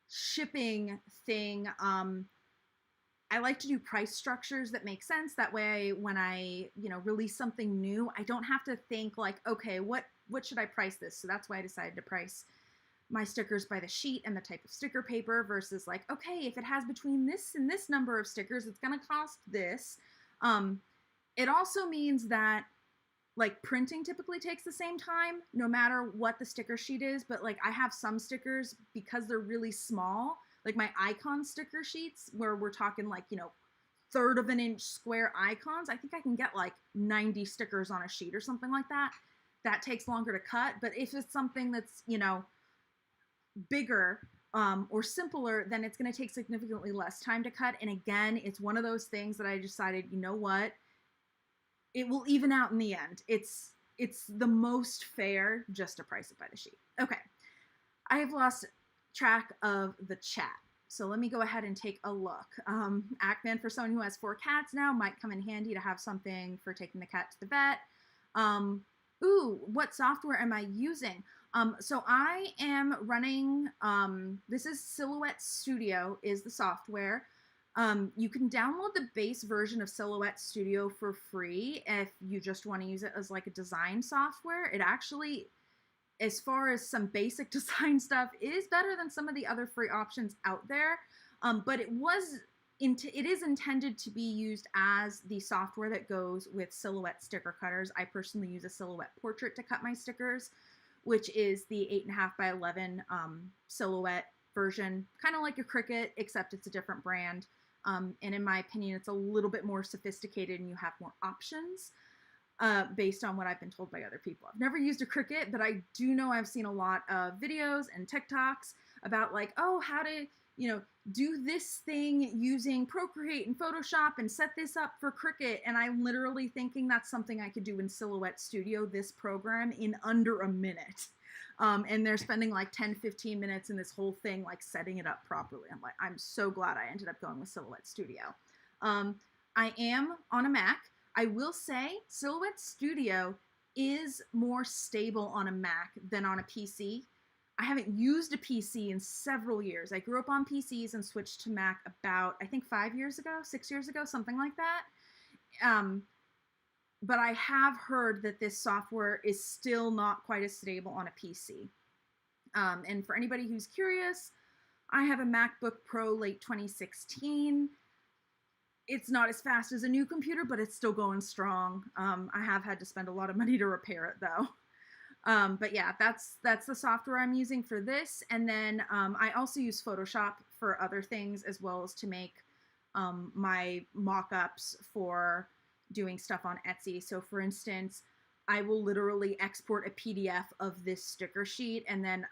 Speaker 1: shipping thing. I like to do price structures that make sense. That way, when I release something new, I don't have to think like, okay, what should I price this? So that's why I decided to price my stickers by the sheet and the type of sticker paper versus like, okay, if it has between this and this number of stickers, it's going to cost this. It also means that like printing typically takes the same time no matter what the sticker sheet is. But like I have some stickers because they're really small, like my icon sticker sheets where we're talking like, 1/3 of an inch square icons. I think I can get like 90 stickers on a sheet or something like that. That takes longer to cut. But if it's something that's, bigger or simpler, then it's going to take significantly less time to cut. And again, it's one of those things that I decided, you know what, it will even out in the end. It's the most fair just to price it by the sheet. Okay, I have lost track of the chat, so let me go ahead and take a look. Ackman, for someone who has 4 cats now, might come in handy to have something for taking the cat to the vet. Ooh, what software am I using? So I am running, this is Silhouette Studio is the software. You can download the base version of Silhouette Studio for free if you just want to use it as like a design software. It actually, as far as some basic design stuff, is better than some of the other free options out there. But it is intended to be used as the software that goes with Silhouette sticker cutters. I personally use a Silhouette Portrait to cut my stickers, which is the 8.5 by 11 Silhouette version, kind of like a Cricut, except it's a different brand. And in my opinion, it's a little bit more sophisticated and you have more options based on what I've been told by other people. I've never used a Cricut, but I do know I've seen a lot of videos and TikToks about like, oh, how to you know, do this thing using Procreate and Photoshop and set this up for Cricut. And I'm literally thinking that's something I could do in Silhouette Studio, this program, in under a minute. And they're spending like 10, 15 minutes in this whole thing, like setting it up properly. I'm so glad I ended up going with Silhouette Studio. I am on a Mac. I will say Silhouette Studio is more stable on a Mac than on a PC. I haven't used a PC in several years. I grew up on PCs and switched to Mac about, I think 5 years ago, 6 years ago, something like that. But I have heard that this software is still not quite as stable on a PC. And for anybody who's curious, I have a MacBook Pro late 2016. It's not as fast as a new computer, but it's still going strong. I have had to spend a lot of money to repair it though. But yeah, that's the software I'm using for this. And then I also use Photoshop for other things, as well as to make my mock-ups for doing stuff on Etsy. So for instance, I will literally export a PDF of this sticker sheet, and then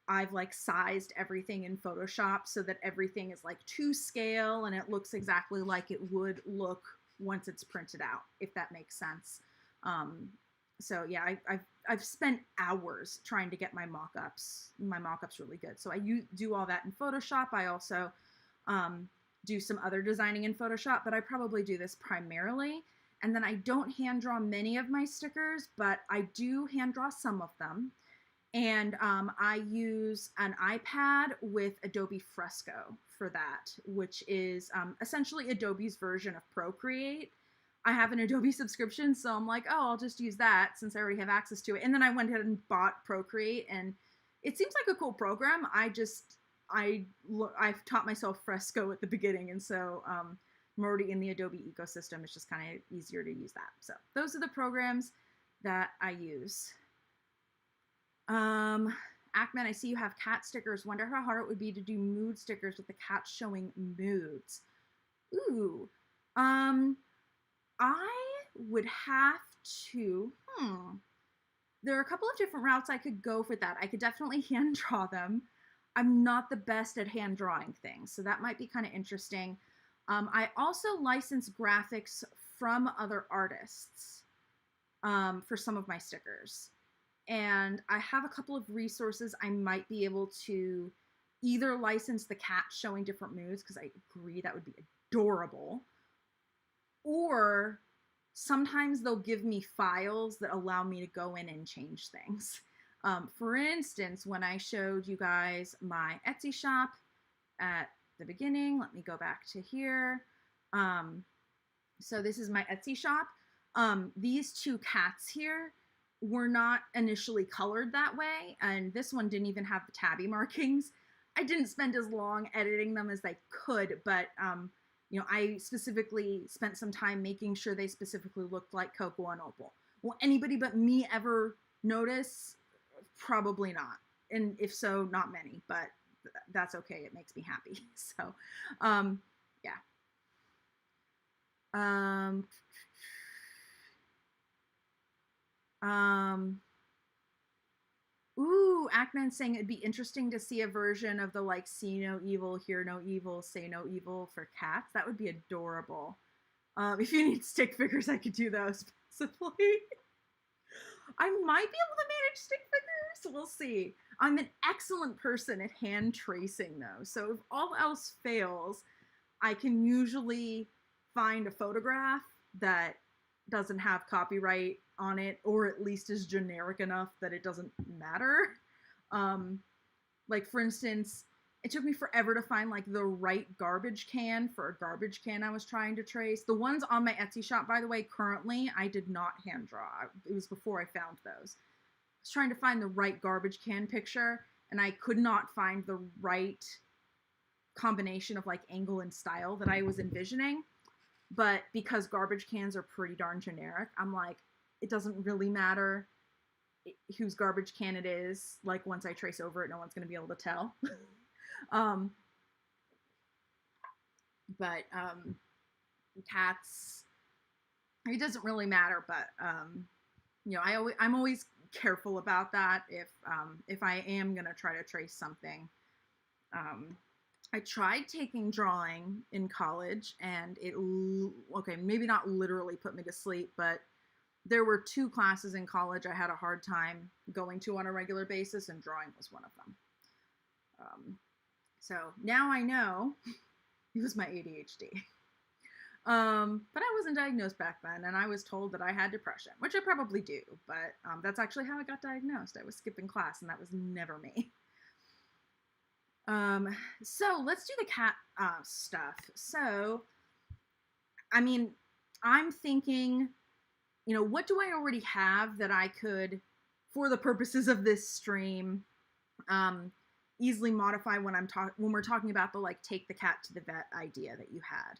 Speaker 1: I've like sized everything in Photoshop so that everything is like to scale and it looks exactly like it would look once it's printed out, if that makes sense. So yeah, I've spent hours trying to get my mock-ups really good. So I do all that in Photoshop. I also do some other designing in Photoshop, but I probably do this primarily. And then I don't hand draw many of my stickers, but I do hand draw some of them. And I use an iPad with Adobe Fresco for that, which is essentially Adobe's version of Procreate. I have an Adobe subscription, so I'm like, oh, I'll just use that since I already have access to it. And then I went ahead and bought Procreate, and it seems like a cool program. I've taught myself Fresco at the beginning, and so I'm already in the Adobe ecosystem. It's just kind of easier to use that. So those are the programs that I use. Ackman, I see you have cat stickers. Wonder how hard it would be to do mood stickers with the cat showing moods. Ooh. I would have to, there are a couple of different routes I could go for that. I could definitely hand draw them. I'm not the best at hand drawing things, so that might be kind of interesting. I also license graphics from other artists for some of my stickers. And I have a couple of resources I might be able to either license the cat showing different moods, because I agree that would be adorable, or sometimes they'll give me files that allow me to go in and change things. For instance, when I showed you guys my Etsy shop at the beginning, let me go back to here. So this is my Etsy shop. These two cats here were not initially colored that way, and this one didn't even have the tabby markings. I didn't spend as long editing them as I could, but you know, I specifically spent some time making sure they specifically looked like Coco and Opal. Will anybody but me ever notice? Probably not. And if so, not many, but that's okay. It makes me happy. So, yeah. Ooh, Ackman's saying it'd be interesting to see a version of the like see no evil, hear no evil, say no evil for cats. That would be adorable. If you need stick figures, I could do those possibly. I might be able to manage stick figures. We'll see. I'm an excellent person at hand tracing though. So if all else fails, I can usually find a photograph that doesn't have copyright on it, or at least is generic enough that it doesn't matter. Like for instance, it took me forever to find like the right garbage can for a garbage can I was trying to trace. The ones on my Etsy shop, by the way, currently, I did not hand draw. It was before I found those. I was trying to find the right garbage can picture, and I could not find the right combination of like angle and style that I was envisioning. But because garbage cans are pretty darn generic, I'm like, it doesn't really matter whose garbage can it is. Like once I trace over it, no one's going to be able to tell. But cats, it doesn't really matter. But you know, I'm always careful about that. If I am going to try to trace something, I tried taking drawing in college, and it, okay, maybe not literally put me to sleep, but there were 2 classes in college I had a hard time going to on a regular basis, and drawing was one of them. So now I know it was my ADHD. But I wasn't diagnosed back then, and I was told that I had depression, which I probably do, but that's actually how I got diagnosed. I was skipping class, and that was never me. So let's do the cat stuff. So, I mean, I'm thinking, you know, what do I already have that I could, for the purposes of this stream, easily modify when we're talking about the like take the cat to the vet idea that you had.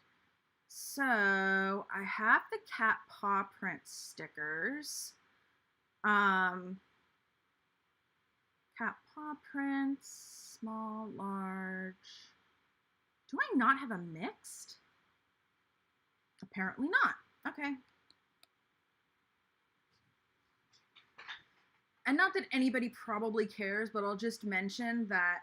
Speaker 1: So I have the cat paw print stickers. Cat paw prints, small, large. Do I not have a mixed? Apparently not. Okay. And not that anybody probably cares, but I'll just mention that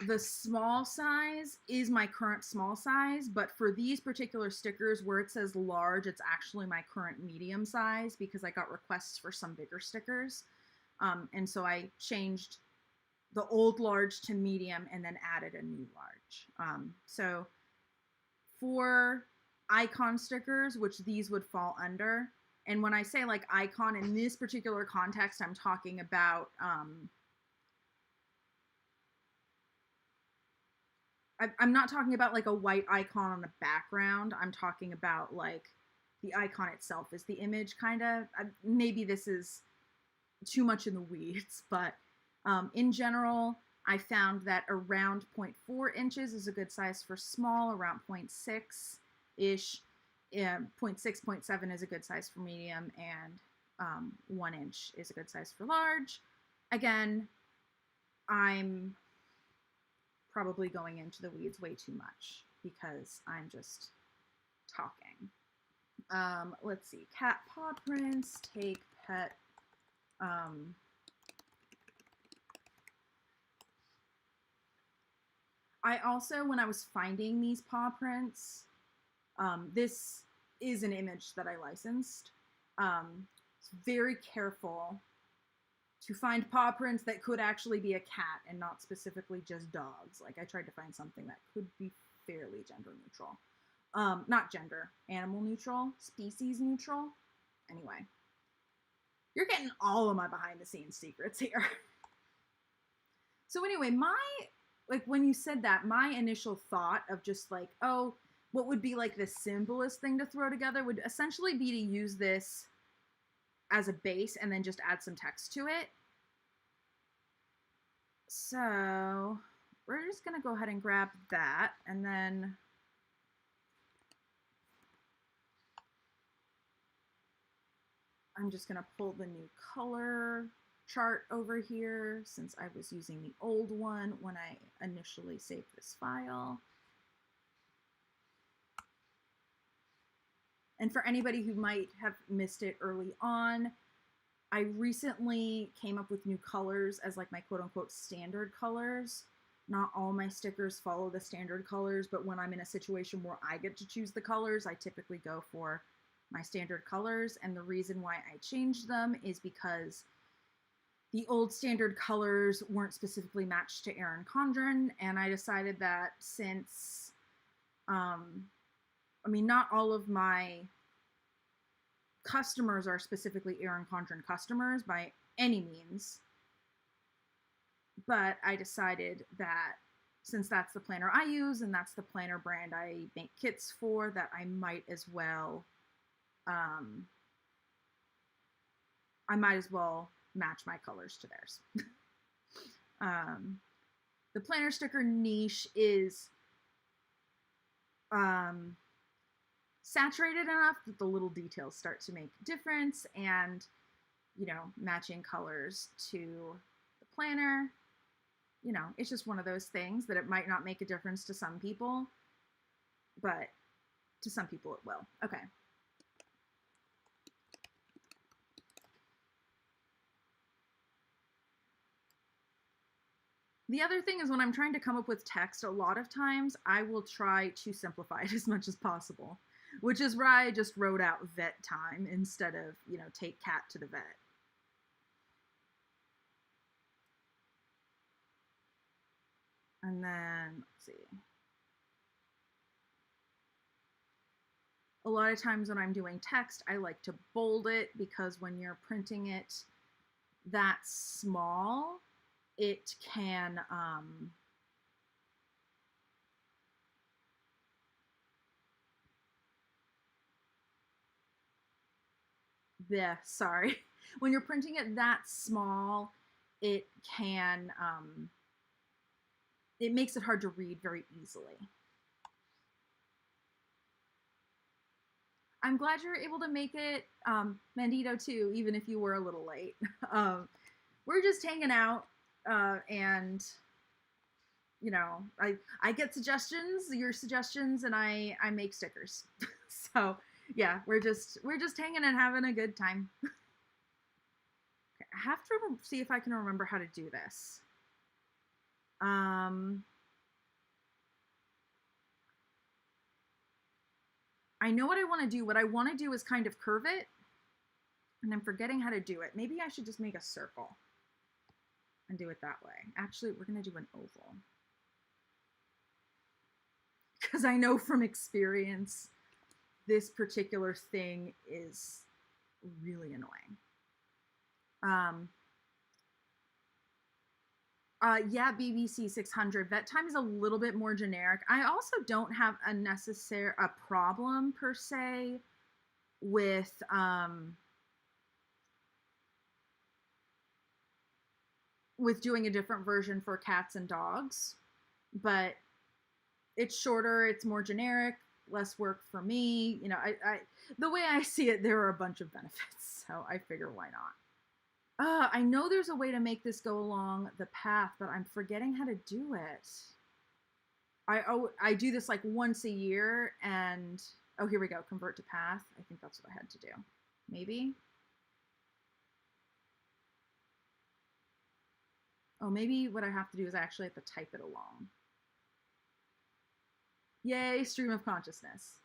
Speaker 1: the small size is my current small size, but for these particular stickers where it says large, it's actually my current medium size because I got requests for some bigger stickers. And so I changed the old large to medium and then added a new large. So for icon stickers, which these would fall under, and when I say like icon in this particular context, I'm talking about I'm not talking about like a white icon on the background. I'm talking about like the icon itself is the image, kind of. Maybe this is too much in the weeds, but in general, I found that around 0.4 inches is a good size for small, around 0.6-ish. 0.6, 0.7 is a good size for medium, and 1 inch is a good size for large. Again, I'm probably going into the weeds way too much because I'm just talking. Let's see, cat paw prints, take pet. I also, when I was finding these paw prints, this is an image that I licensed. It's very careful to find paw prints that could actually be a cat and not specifically just dogs. Like I tried to find something that could be fairly gender neutral. Not gender, animal neutral, species neutral. Anyway, you're getting all of my behind the scenes secrets here. So anyway, when you said that, my initial thought of just like, oh, what would be like the simplest thing to throw together would essentially be to use this as a base and then just add some text to it. So we're just going to go ahead and grab that, and then I'm just going to pull the new color chart over here since I was using the old one when I initially saved this file. And for anybody who might have missed it early on, I recently came up with new colors as like my quote-unquote standard colors. Not all my stickers follow the standard colors, but when I'm in a situation where I get to choose the colors, I typically go for my standard colors. And the reason why I changed them is because the old standard colors weren't specifically matched to 𝗀𝗄𝗏, and I decided that since, I mean, not all of my customers are specifically 𝗀𝗄𝗏 customers by any means, but I decided that since that's the planner I use and that's the planner brand I make kits for, that I might as well, match my colors to theirs. The planner sticker niche is saturated enough that the little details start to make a difference, and, you know, matching colors to the planner, you know, it's just one of those things that it might not make a difference to some people, but to some people it will. Okay. The other thing is when I'm trying to come up with text, a lot of times I will try to simplify it as much as possible, which is why I just wrote out vet time instead of, take cat to the vet. And then, let's see. A lot of times when I'm doing text, I like to bold it because when you're printing it that small, it can, sorry. When you're printing it that small, it can, it makes it hard to read very easily. I'm glad you're able to make it, Mandito too, even if you were a little late. We're just hanging out, and I get suggestions, your suggestions, and I make stickers. So yeah, we're just hanging and having a good time. Okay, I have to see if I can remember how to do this. I know what I want to do. What I want to do is kind of curve it, and I'm forgetting how to do it. Maybe I should just make a circle and do it that way. Actually, we're going to do an oval. Because I know from experience, this particular thing is really annoying. Yeah, BBC 600. Vet time is a little bit more generic. I also don't have a problem per se with doing a different version for cats and dogs, but it's shorter, it's more generic, less work for me. The way I see it, there are a bunch of benefits, so I figure why not. I know there's a way to make this go along the path, but I'm forgetting how to do it. I do this like once a year, and oh, here we go, convert to path. I think that's what I had to do. Maybe. Oh, maybe what I have to do is I actually have to type it along. Yay, stream of consciousness.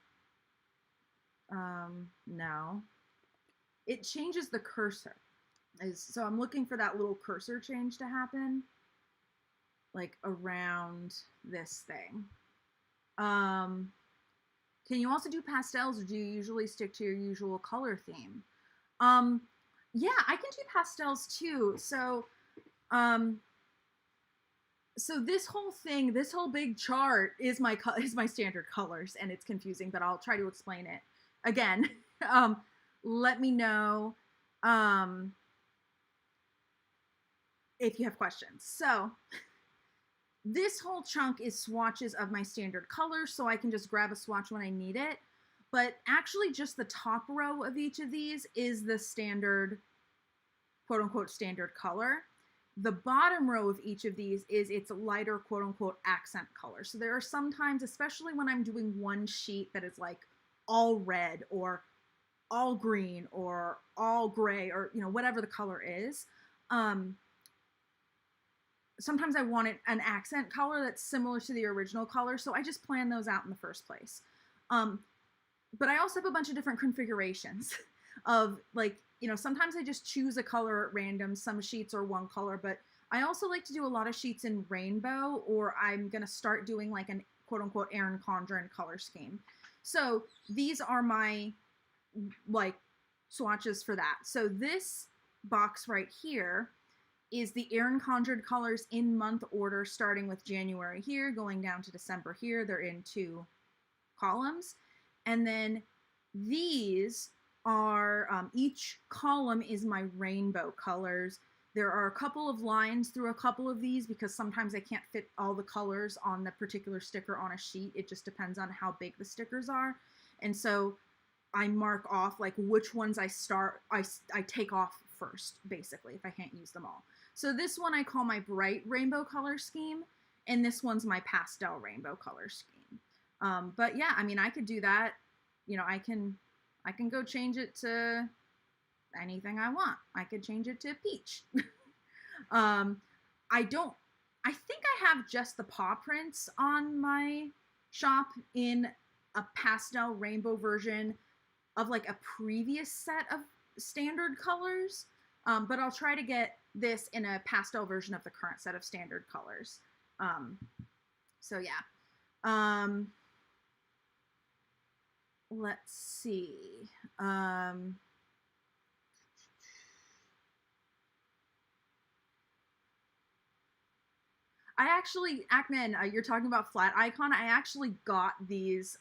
Speaker 1: No. It changes the cursor. So I'm looking for that little cursor change to happen, like around this thing. Can you also do pastels, or do you usually stick to your usual color theme? Yeah, I can do pastels too. So, so this whole thing, this whole big chart is my standard colors, and it's confusing, but I'll try to explain it again. Let me know. If you have questions. So this whole chunk is swatches of my standard colors, so I can just grab a swatch when I need it. But actually just the top row of each of these is the standard, quote unquote, standard color. The bottom row of each of these is its lighter, quote unquote, accent color. So there are some times, especially when I'm doing one sheet that is like all red or all green or all gray or, whatever the color is, sometimes I want an accent color that's similar to the original color, so I just plan those out in the first place. But I also have a bunch of different configurations of sometimes I just choose a color at random. Some sheets are one color, but I also like to do a lot of sheets in rainbow, or I'm going to start doing like an quote unquote 𝗫𝗁𝗀𝗄𝗃 color scheme. So these are my swatches for that. So this box right here is the 𝗫𝗁𝗀𝗃 colors in month order, starting with January here, going down to December here. They're in 2 columns. And then these are, each column is my rainbow colors. There are a couple of lines through a couple of these because sometimes I can't fit all the colors on the particular sticker on a sheet. It just depends on how big the stickers are. And so I mark off like which ones I take off first, basically, if I can't use them all. So this one I call my bright rainbow color scheme, and this one's my pastel rainbow color scheme. But yeah, I mean, I could do that. I can go change it to anything I want. I could change it to peach. I don't I think I have just the paw prints on my shop in a pastel rainbow version of like a previous set of standard colors. But I'll try to get this in a pastel version of the current set of standard colors. So yeah. Let's see. I actually, Ackman, you're talking about flat icon. I actually got these.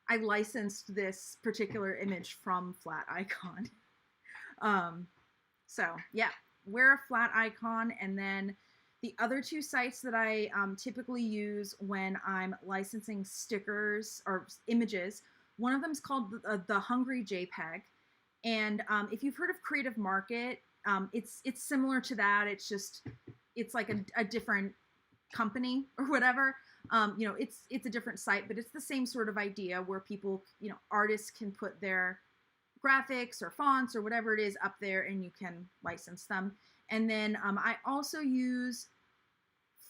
Speaker 1: I licensed this particular image from flat icon. So yeah, we're a flat icon. And then the other two sites that I typically use when I'm licensing stickers or images, one of them is called the 𝗀𝗲𝗁𝗁 and if you've heard of Creative Market, it's similar to that. It's just it's like a different company or whatever. You know, it's a different site, but it's the same sort of idea where people, you know, artists can put their graphics or fonts or whatever it is up there and you can license them. And then I also use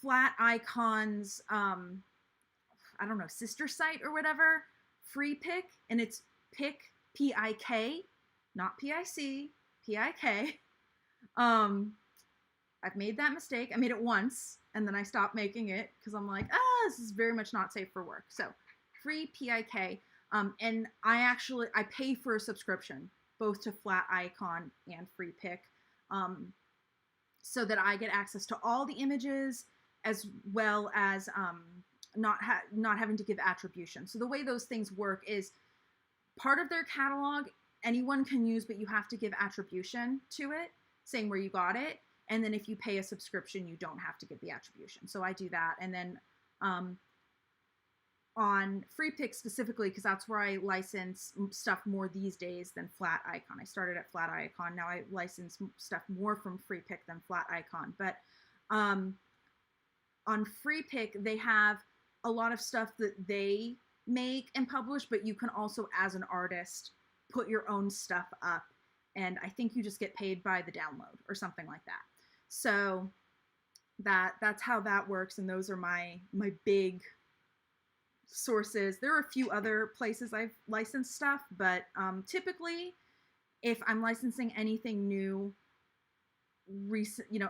Speaker 1: Flat Icon's, I don't know, sister site or whatever, FreePic, and it's Pic, P-I-K, not P-I-C, P-I-K. I've made that mistake. I made it once, and then I stopped making it because I'm like, this is very much not safe for work. So, free P-I-K. And I pay for a subscription, both to Flat Icon and FreePic, so that I get access to all the images as well as not having to give attribution. So the way those things work is part of their catalog anyone can use, but you have to give attribution to it, saying where you got it. And then if you pay a subscription, you don't have to give the attribution. So I do that. And then on FreePic specifically, because that's where I license stuff more these days than Flat Icon. I started at Flat Icon. Now I license stuff more from FreePic than Flat Icon. But on FreePic, they have a lot of stuff that they make and publish, but you can also, as an artist, put your own stuff up. And I think you just get paid by the download or something like that. So that's how that works. And those are my big sources. There are a few other places I've licensed stuff, but typically if I'm licensing anything new,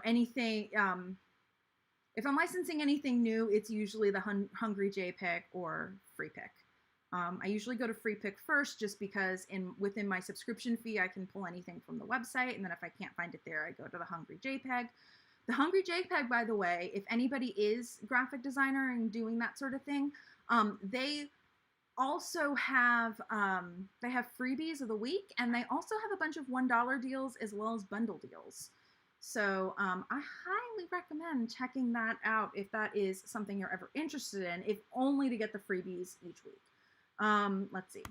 Speaker 1: anything, if I'm licensing anything new, it's usually the 𝗀𝗲𝗁𝗁𝗁 or FreePic. I usually go to FreePic first just because within my subscription fee, I can pull anything from the website. And then if I can't find it there, I go to the 𝗀𝗲𝗁𝗁𝗁. The 𝗀𝗲𝗁𝗁𝗁, by the way, if anybody is graphic designer and doing that sort of thing, they also have, they have freebies of the week, and they also have a bunch of $1 deals as well as bundle deals. So I highly recommend checking that out if that is something you're ever interested in, if only to get the freebies each week. Let's see.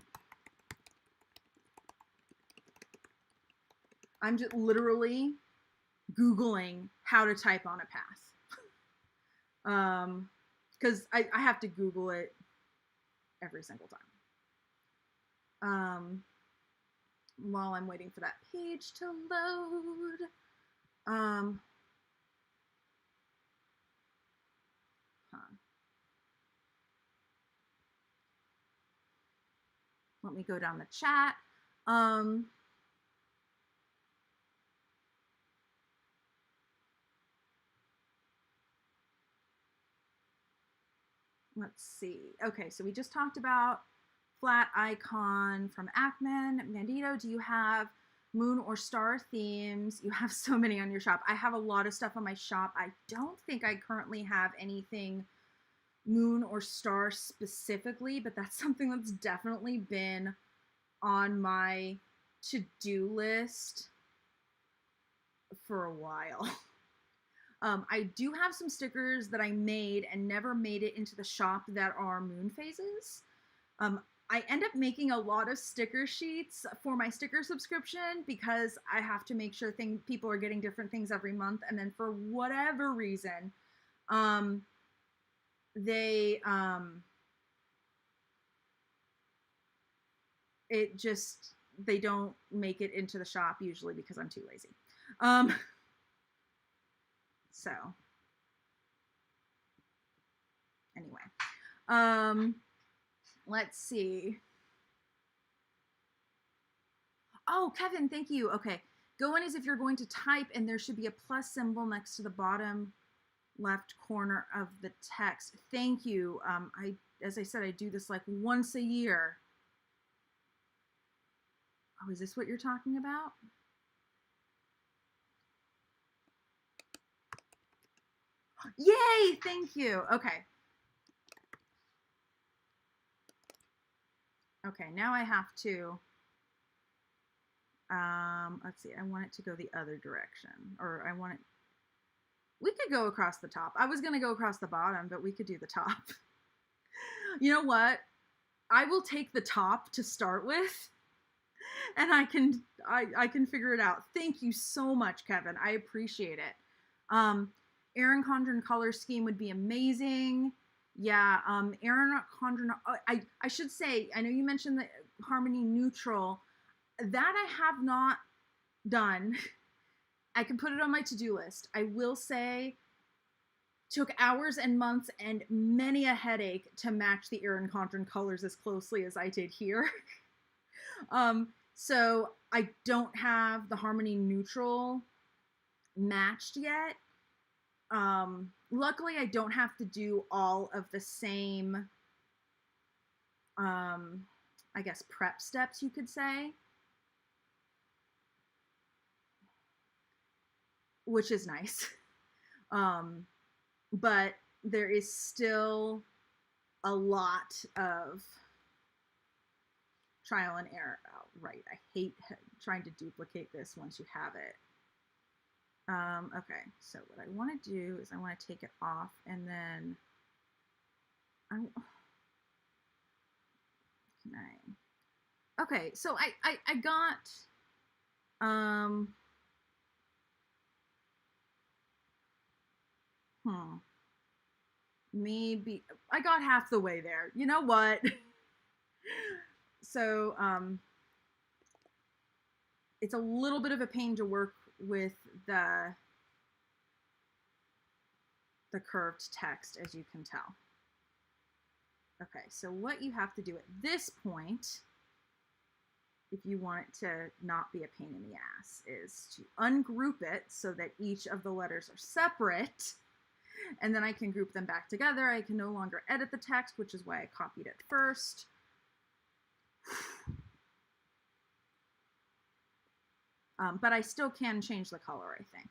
Speaker 1: I'm just literally Googling how to type on a path. Because I have to Google it every single time. While I'm waiting for that page to load. Let me go down the chat. Let's see. Okay, so we just talked about Flat Icon from Ackman. Mandito, do you have moon or star themes? You have so many on your shop. I have a lot of stuff on my shop. I don't think I currently have anything moon or star specifically, but that's something that's definitely been on my to-do list for a while. I do have some stickers that I made and never made it into the shop that are moon phases. I end up making a lot of sticker sheets for my sticker subscription because I have to make sure people are getting different things every month. And then for whatever reason, they don't make it into the shop usually because I'm too lazy. So Let's see. Oh, Kevin, thank you. Okay. Go in as if you're going to type, and there should be a plus symbol next to the bottom left corner of the text. Thank you. As I said, I do this like once a year. Oh, is this what you're talking about? Yay, thank you. Okay. Okay, now I have to, let's see, I want it to go the other direction, or I want it, we could go across the top. I was gonna go across the bottom, but we could do the top. You know what? I will take the top to start with, and I can figure it out. Thank you so much, Kevin. I appreciate it. Erin Condren color scheme would be amazing. Yeah, Erin Condren, I should say, I know you mentioned the harmony neutral. That I have not done. I can put it on my to-do list. I will say, took hours and months and many a headache to match the Erin Condren colors as closely as I did here. So I don't have the harmony neutral matched yet. Luckily, I don't have to do all of the same, I guess, prep steps, you could say, which is nice. But there is still a lot of trial and error. Oh, right. I hate trying to duplicate this once you have it. Okay, so what I want to do is I want to take it off, and then okay, so I got maybe I got half the way there. You know what? So it's a little bit of a pain to work with the curved text, as you can tell. Okay, so what you have to do at this point, if you want it to not be a pain in the ass, is to ungroup it so that each of the letters are separate, and then I can group them back together. I can no longer edit the text, which is why I copied it first. But I still can change the color, I think.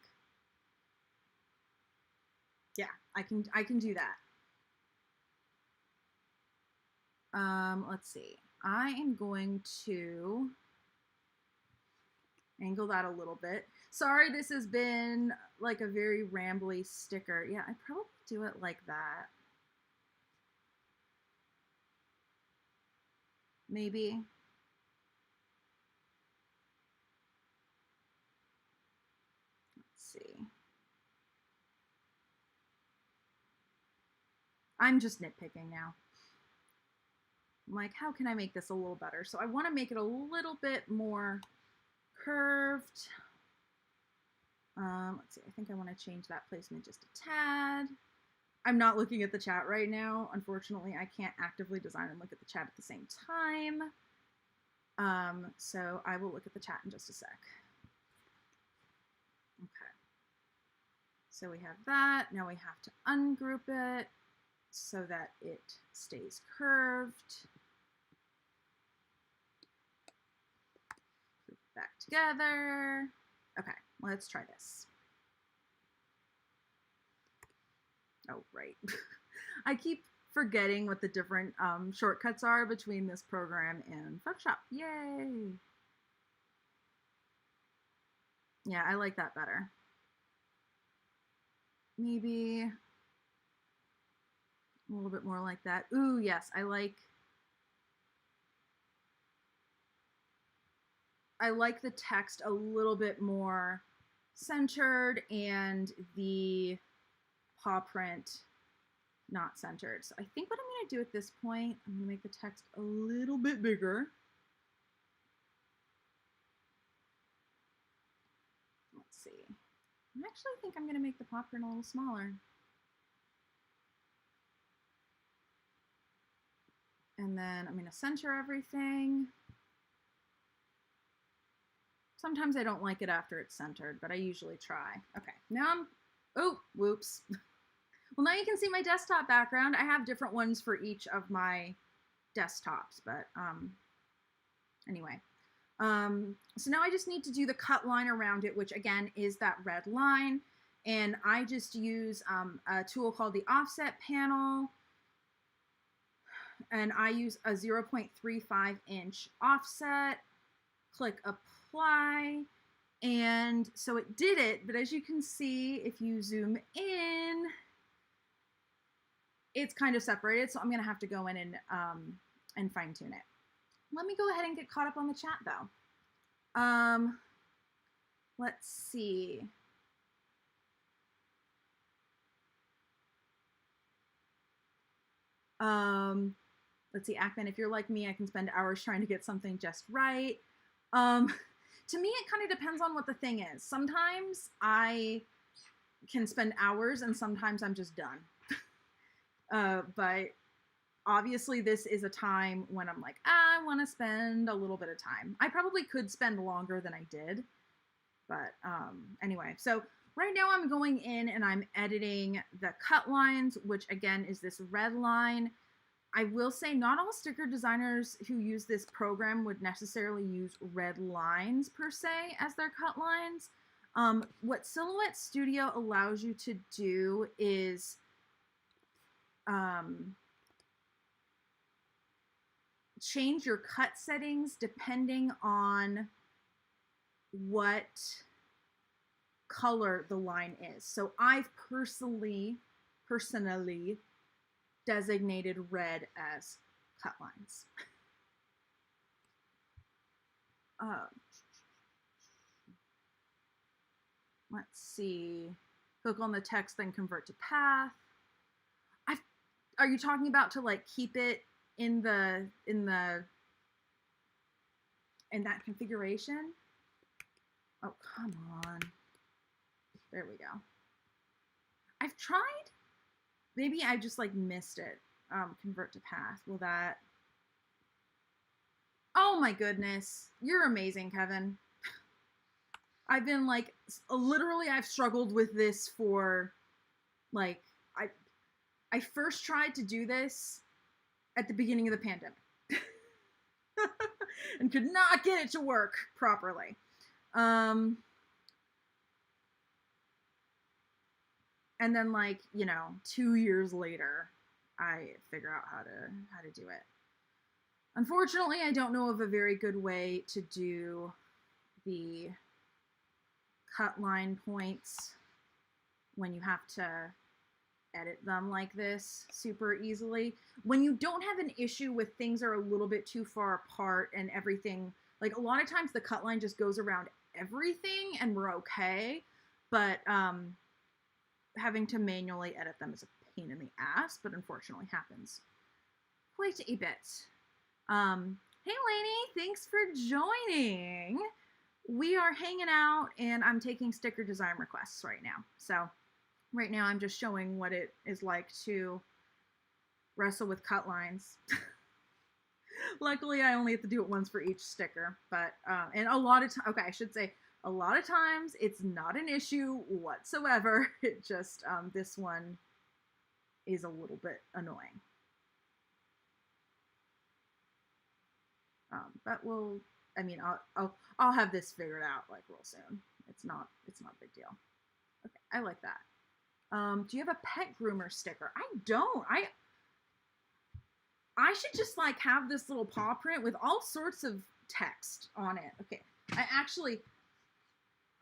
Speaker 1: Yeah, I can do that. Let's see. I am going to angle that a little bit. Sorry, this has been like a very rambly sticker. Yeah, I'd probably do it like that. Maybe. Let's see. I'm just nitpicking now. I'm like, how can I make this a little better? So I want to make it a little bit more curved. Let's see, I think I want to change that placement just a tad. I'm not looking at the chat right now. Unfortunately, I can't actively design and look at the chat at the same time. So I will look at the chat in just a sec. Okay. So we have that. Now we have to ungroup it so that it stays curved. Group it back together. Okay, let's try this. Oh, right. I keep forgetting what the different shortcuts are between this program and Photoshop. Yay! Yeah, I like that better. Maybe a little bit more like that. Ooh, yes, I like the text a little bit more centered and the paw print not centered. So I think what I'm going to do at this point, I'm going to make the text a little bit bigger. Let's see. I actually think I'm going to make the paw print a little smaller. And then I'm going to center everything. Sometimes I don't like it after it's centered, but I usually try. Okay, now oh, whoops. Well, now you can see my desktop background. I have different ones for each of my desktops, but anyway. So now I just need to do the cut line around it, which again is that red line. And I just use a tool called the offset panel. And I use a 0.35 inch offset. Click apply. And so it did it, but as you can see, if you zoom in, it's kind of separated. So I'm gonna have to go in and fine tune it. Let me go ahead and get caught up on the chat though. Let's see. Let's see, Ackman, if you're like me, I can spend hours trying to get something just right. To me, it kind of depends on what the thing is. Sometimes I can spend hours and sometimes I'm just done. But obviously this is a time when I'm like, I want to spend a little bit of time. I probably could spend longer than I did. But anyway, so right now I'm going in and I'm editing the cut lines, which again is this red line. I will say not all sticker designers who use this program would necessarily use red lines per se as their cut lines. What Silhouette Studio allows you to do is change your cut settings depending on what color the line is. So I've personally designated red as cut lines. Let's see. Click on the text, then convert to path. Are you talking about to like keep it in that configuration? Oh, come on. There we go. I've tried. Maybe I just like missed it. Convert to path. Will that? Oh my goodness. You're amazing, Kevin. I've been like, literally I've struggled with this for like, I first tried to do this at the beginning of the pandemic and could not get it to work properly. And then like, 2 years later, I figure out how to do it. Unfortunately, I don't know of a very good way to do the cut line points when you have to edit them like this super easily. When you don't have an issue with things are a little bit too far apart and everything, like a lot of times the cut line just goes around everything and we're okay. But having to manually edit them is a pain in the ass, but unfortunately happens quite a bit. Hey Lainey, thanks for joining. We are hanging out and I'm taking sticker design requests right now. So right now I'm just showing what it is like to wrestle with cut lines. Luckily I only have to do it once for each sticker, but and a lot of times, okay, I should say a lot of times it's not an issue whatsoever. It just, this one is a little bit annoying. But we'll, I mean, I'll have this figured out like real soon. It's not a big deal. Okay, I like that. Do you have a pet groomer sticker? I don't. I should just like have this little paw print with all sorts of text on it. Okay,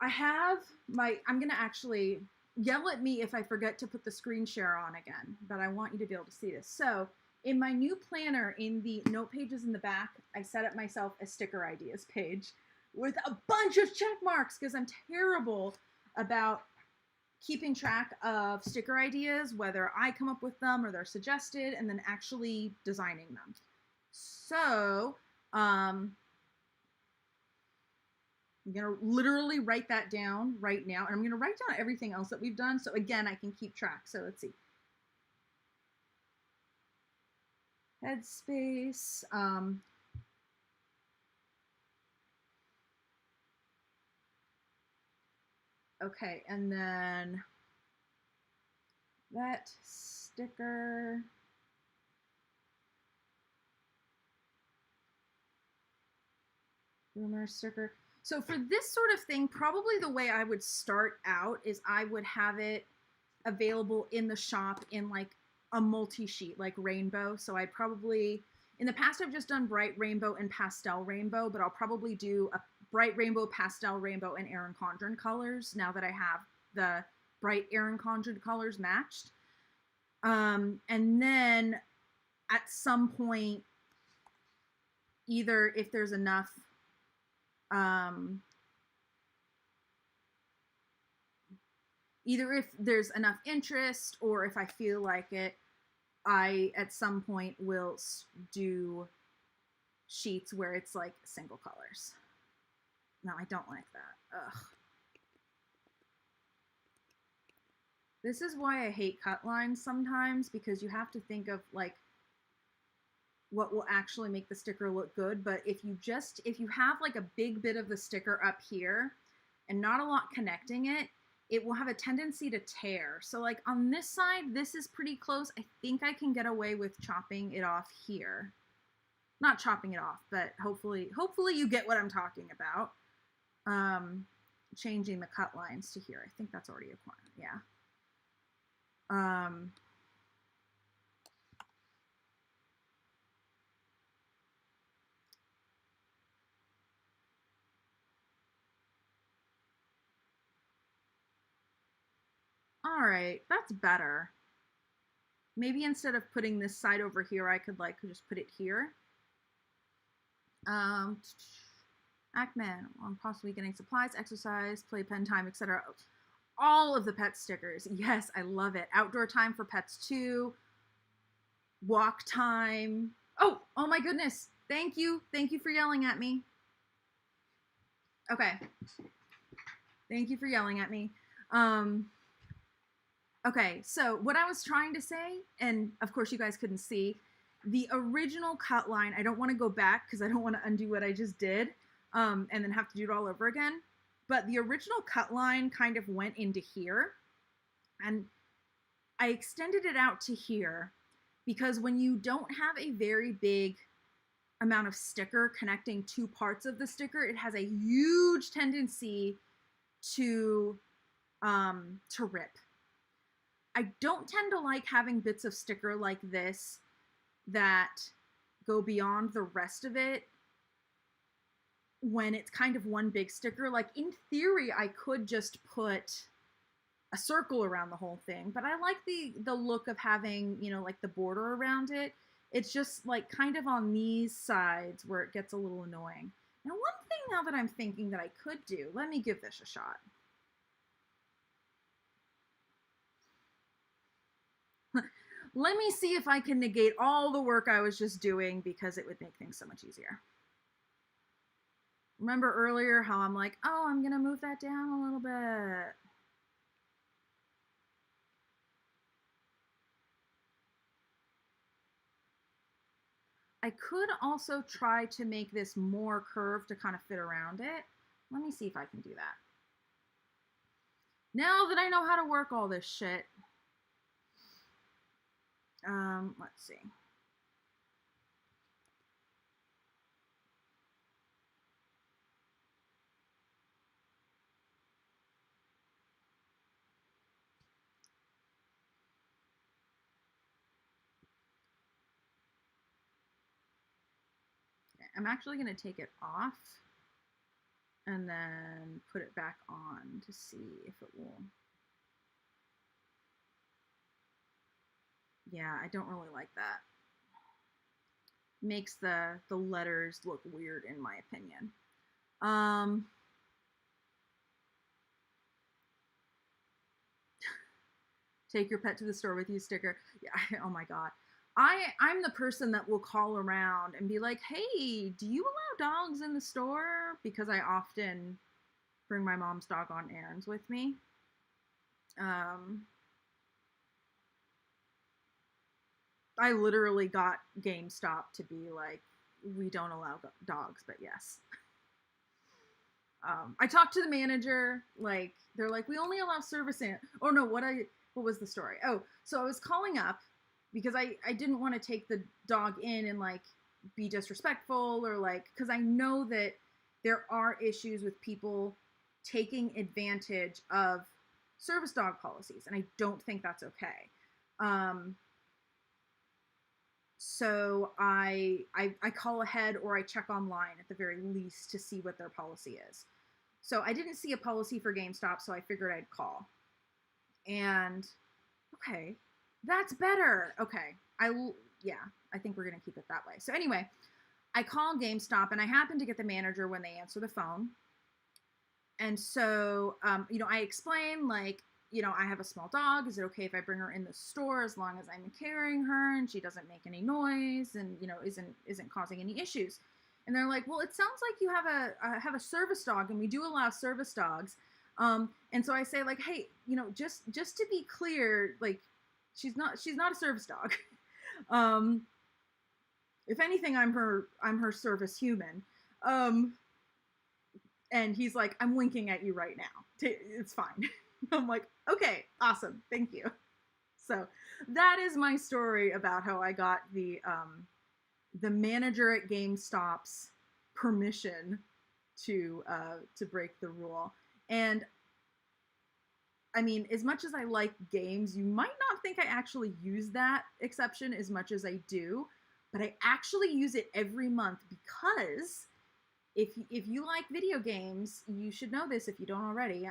Speaker 1: I have my, I'm gonna actually yell at me if I forget to put the screen share on again, but I want you to be able to see this. So in my new planner, in the note pages in the back, I set up myself a sticker ideas page with a bunch of check marks because I'm terrible about keeping track of sticker ideas, whether I come up with them or they're suggested, and then actually designing them. So I'm gonna literally write that down right now, and I'm gonna write down everything else that we've done, so again, I can keep track. So let's see. headspace. Okay, and then that sticker. Rumor sticker. So for this sort of thing, probably the way I would start out is I would have it available in the shop in like a multi-sheet, like rainbow. So I'd probably, in the past I've just done bright rainbow and pastel rainbow, but I'll probably do a bright rainbow, pastel rainbow, and Erin Condren colors now that I have the bright Erin Condren colors matched. And then at some point, either if there's enough either if there's enough interest or if I feel like it, I at some point will do sheets where it's like single colors. No, I don't like that. Ugh. This is why I hate cut lines sometimes, because you have to think of like what will actually make the sticker look good. But if you have like a big bit of the sticker up here and not a lot connecting it, it will have a tendency to tear. So like on this side, this is pretty close. I think I can get away with chopping it off here. Not chopping it off, but hopefully you get what I'm talking about. Changing the cut lines to here. I think that's already a corner, yeah. All right, that's better. Maybe instead of putting this side over here, I could like just put it here. Ackman on possibly getting supplies, exercise, playpen time, etc. All of the pet stickers. Yes, I love it. Outdoor time for pets too. Walk time. Oh my goodness. Thank you. Thank you for yelling at me. Okay. Thank you for yelling at me. Okay, so what I was trying to say, and of course you guys couldn't see, the original cut line, I don't want to go back because I don't want to undo what I just did and then have to do it all over again. But the original cut line kind of went into here, and I extended it out to here because when you don't have a very big amount of sticker connecting two parts of the sticker, it has a huge tendency to rip. I don't tend to like having bits of sticker like this that go beyond the rest of it when it's kind of one big sticker. Like in theory, I could just put a circle around the whole thing, but I like the look of having, you know, like the border around it. It's just like kind of on these sides where it gets a little annoying. Now, one thing now that I'm thinking that I could do, let me give this a shot. Let me see if I can negate all the work I was just doing because it would make things so much easier. Remember earlier how I'm like, oh, I'm going to move that down a little bit. I could also try to make this more curved to kind of fit around it. Let me see if I can do that. Now that I know how to work all this shit. Let's see. Okay, I'm actually going to take it off and then put it back on to see if it will. Yeah, I don't really like that. Makes the letters look weird in my opinion. Take your pet to the store with you sticker. Yeah, oh my God. I'm the person that will call around and be like, hey, do you allow dogs in the store? Because I often bring my mom's dog on errands with me. I literally got GameStop to be like, we don't allow dogs, but yes. I talked to the manager, like, they're like, we only allow service in. Oh no, what was the story? Oh, so I was calling up because I didn't want to take the dog in and like be disrespectful or like, because I know that there are issues with people taking advantage of service dog policies, and I don't think that's okay. So I call ahead or I check online at the very least to see what their policy is. So I didn't see a policy for GameStop, so I figured I'd call. And okay, that's better. Okay, I think we're gonna keep it that way. So anyway, I call GameStop and I happen to get the manager when they answer the phone. And so, I explain like, I have a small dog. Is it okay if I bring her in the store as long as I'm carrying her and she doesn't make any noise and, isn't causing any issues? And they're like, well, it sounds like you have a service dog, and we do allow service dogs. And so I say like, hey, just to be clear, like she's not a service dog. If anything, I'm her service human. And he's like, I'm winking at you right now. It's fine. I'm like, okay, awesome. Thank you. So that is my story about how I got the manager at GameStop's permission to break the rule. And I mean, as much as I like games, you might not think I actually use that exception as much as I do, but I actually use it every month because if you like video games, you should know this if you don't already.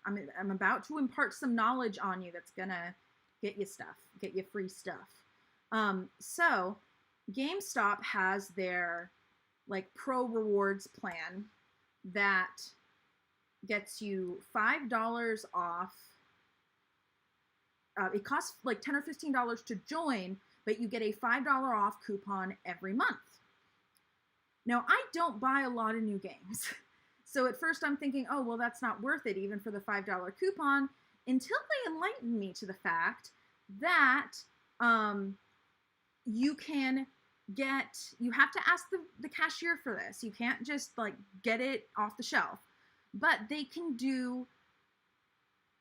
Speaker 1: I'm about to impart some knowledge on you that's gonna get you free stuff. So GameStop has their like pro rewards plan that gets you $5 off. It costs like $10 or $15 to join, but you get a $5 off coupon every month. Now, I don't buy a lot of new games. So at first I'm thinking, oh, well, that's not worth it even for the $5 coupon, until they enlightened me to the fact that you have to ask the cashier for this. You can't just like get it off the shelf. But they can do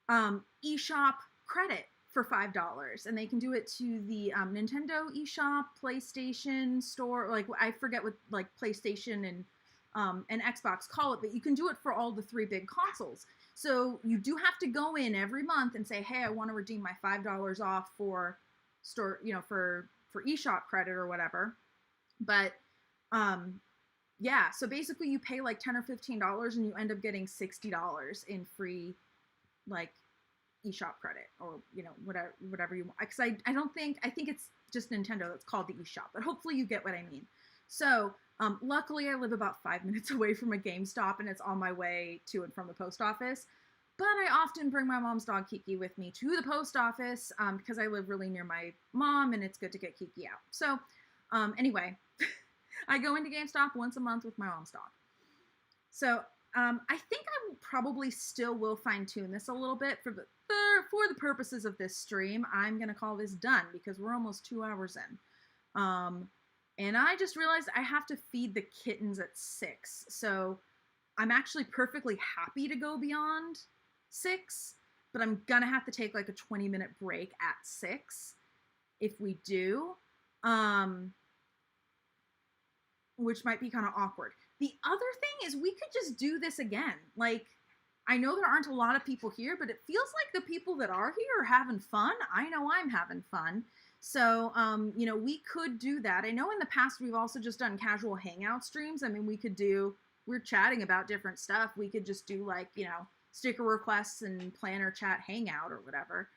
Speaker 1: eShop credit for $5, and they can do it to the Nintendo eShop, PlayStation store. Like I forget what like PlayStation and Xbox call it, but you can do it for all the 3 big consoles. So you do have to go in every month and say, hey, I want to redeem my $5 off for store, for eShop credit or whatever. But yeah, so basically you pay like $10 or $15 and you end up getting $60 in free like eShop credit, or whatever you want. Because I think it's just Nintendo that's called the eShop, but hopefully you get what I mean. So luckily I live about 5 minutes away from a GameStop, and it's on my way to and from the post office. But I often bring my mom's dog Kiki with me to the post office because I live really near my mom, and it's good to get Kiki out. So anyway, I go into GameStop once a month with my mom's dog. So I think I probably still will fine-tune this a little bit for the purposes of this stream. I'm going to call this done because we're almost 2 hours in. And I just realized I have to feed the kittens at 6. So I'm actually perfectly happy to go beyond 6, but I'm going to have to take like a 20-minute break at 6 if we do, which might be kind of awkward. The other thing is we could just do this again. Like, I know there aren't a lot of people here, but it feels like the people that are here are having fun. I know I'm having fun. So, we could do that. I know in the past we've also just done casual hangout streams. I mean, we're chatting about different stuff. We could just do like, sticker requests and planner chat hangout or whatever.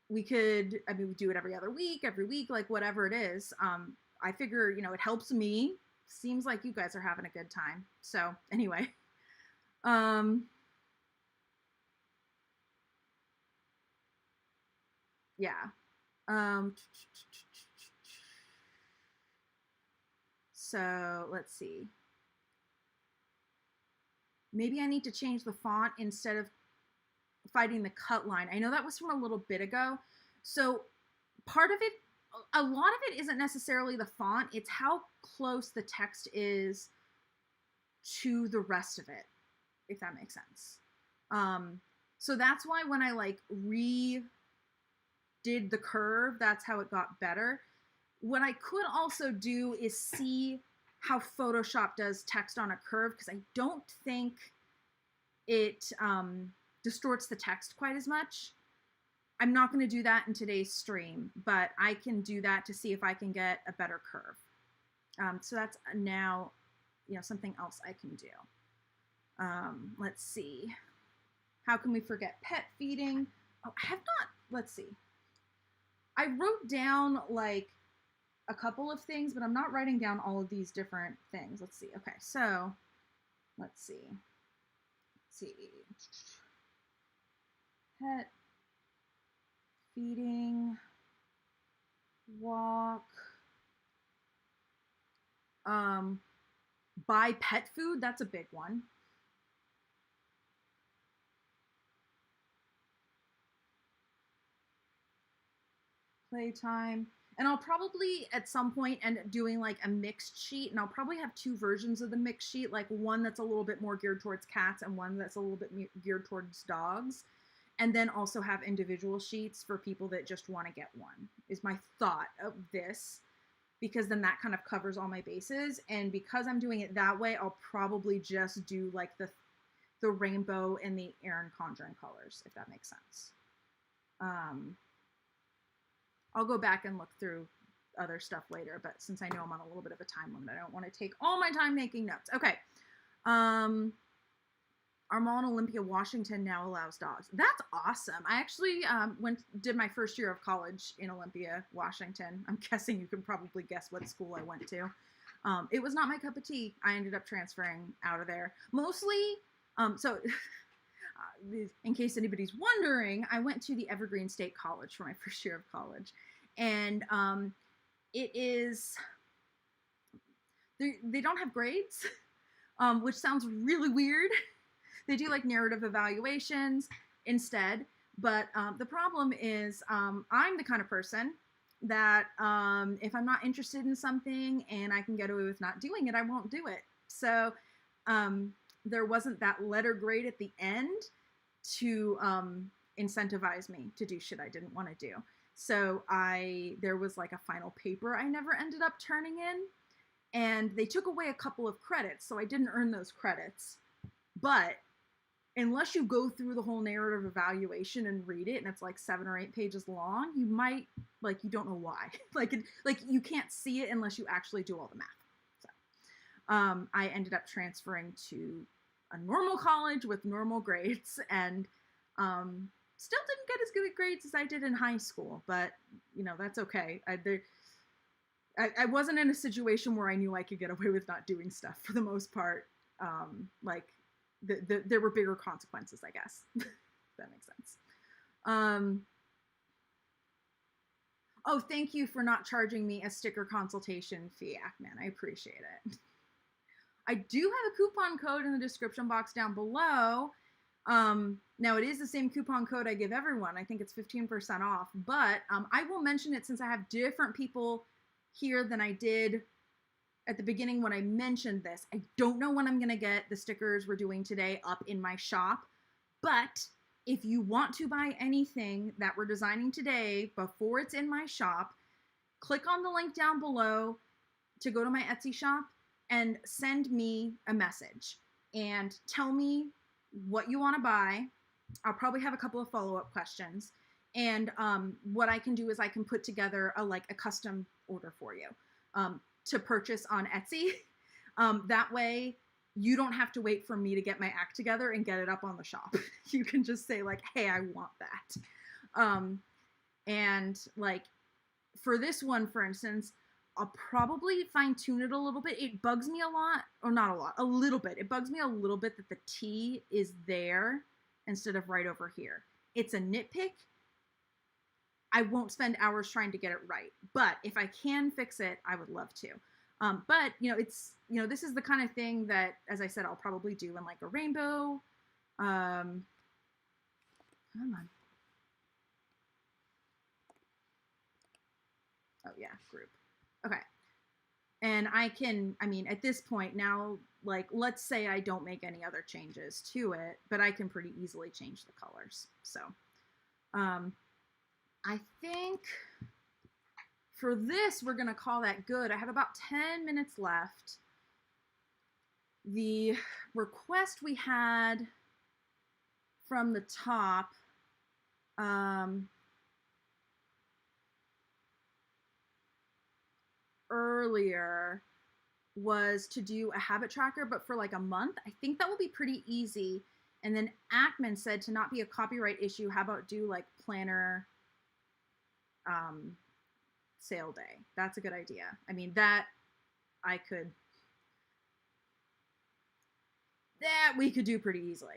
Speaker 1: We do it every week, like whatever it is. I figure, it helps me. Seems like you guys are having a good time. So anyway, yeah. So let's see. Maybe I need to change the font instead of fighting the cut line. I know that was from a little bit ago. So part of it, a lot of it isn't necessarily the font, it's how close the text is to the rest of it, if that makes sense. So that's why when I like redid the curve, that's how it got better. What I could also do is see how Photoshop does text on a curve, because I don't think it distorts the text quite as much. I'm not going to do that in today's stream, but I can do that to see if I can get a better curve. So that's now, you know, something else I can do. Let's see. How can we forget pet feeding? Oh, I have not, let's see. I wrote down like a couple of things, but I'm not writing down all of these different things. Let's see. Okay, so let's see. Let's see. Pet feeding, walk, buy pet food, that's a big one. Playtime. And I'll probably at some point end up doing like a mixed sheet, and I'll probably have two versions of the mixed sheet, like one that's a little bit more geared towards cats and one that's a little bit geared towards dogs. And then also have individual sheets for people that just want to get one, is my thought of this, because then that kind of covers all my bases. And because I'm doing it that way, I'll probably just do like the rainbow and the Erin Condren colors, if that makes sense. I'll go back and look through other stuff later, but since I know I'm on a little bit of a time limit, I don't want to take all my time making notes. Okay. Our mall in Olympia, Washington now allows dogs. That's awesome. I actually did my first year of college in Olympia, Washington. I'm guessing you can probably guess what school I went to. It was not my cup of tea. I ended up transferring out of there. Mostly, in case anybody's wondering, I went to the Evergreen State College for my first year of college. And it is, they don't have grades, which sounds really weird. They do like narrative evaluations instead. But the problem is I'm the kind of person that if I'm not interested in something and I can get away with not doing it, I won't do it. So there wasn't that letter grade at the end to incentivize me to do shit I didn't want to do. So there was like a final paper I never ended up turning in, and they took away a couple of credits, so I didn't earn those credits. But unless you go through the whole narrative evaluation and read it, and it's like 7 or 8 pages long, you might, like, you don't know why. like you can't see it unless you actually do all the math. So I ended up transferring to a normal college with normal grades, and still didn't get as good at grades as I did in high school, but you know, that's okay. I wasn't in a situation where I knew I could get away with not doing stuff for the most part. There were bigger consequences, I guess. If that makes sense. Oh, thank you for not charging me a sticker consultation fee, Ackman. I appreciate it. I do have a coupon code in the description box down below. Now it is the same coupon code I give everyone. I think it's 15% off, but I will mention it since I have different people here than I did at the beginning when I mentioned this. I don't know when I'm going to get the stickers we're doing today up in my shop, but if you want to buy anything that we're designing today before it's in my shop, click on the link down below to go to my Etsy shop and send me a message and tell me what you want to buy. I'll probably have a couple of follow-up questions. And what I can do is I can put together a custom order for you to purchase on Etsy. That way you don't have to wait for me to get my act together and get it up on the shop. You can just say like, hey, I want that. And like for this one, for instance, I'll probably fine tune it a little bit. It bugs me a lot, or not a lot, a little bit. It bugs me a little bit that the T is there instead of right over here. It's a nitpick. I won't spend hours trying to get it right, but if I can fix it, I would love to. But you know, this is the kind of thing that, as I said, I'll probably do in like a rainbow. Come on. Oh yeah, group. Okay. And I mean, at this point now, like, let's say I don't make any other changes to it, but I can pretty easily change the colors. So, I think for this, we're going to call that good. I have about 10 minutes left. The request we had from the top, earlier was to do a habit tracker, but for like a month. I think that will be pretty easy. And then Ackman said to not be a copyright issue, how about do like planner sale day? That's a good idea. I mean, that we could do pretty easily.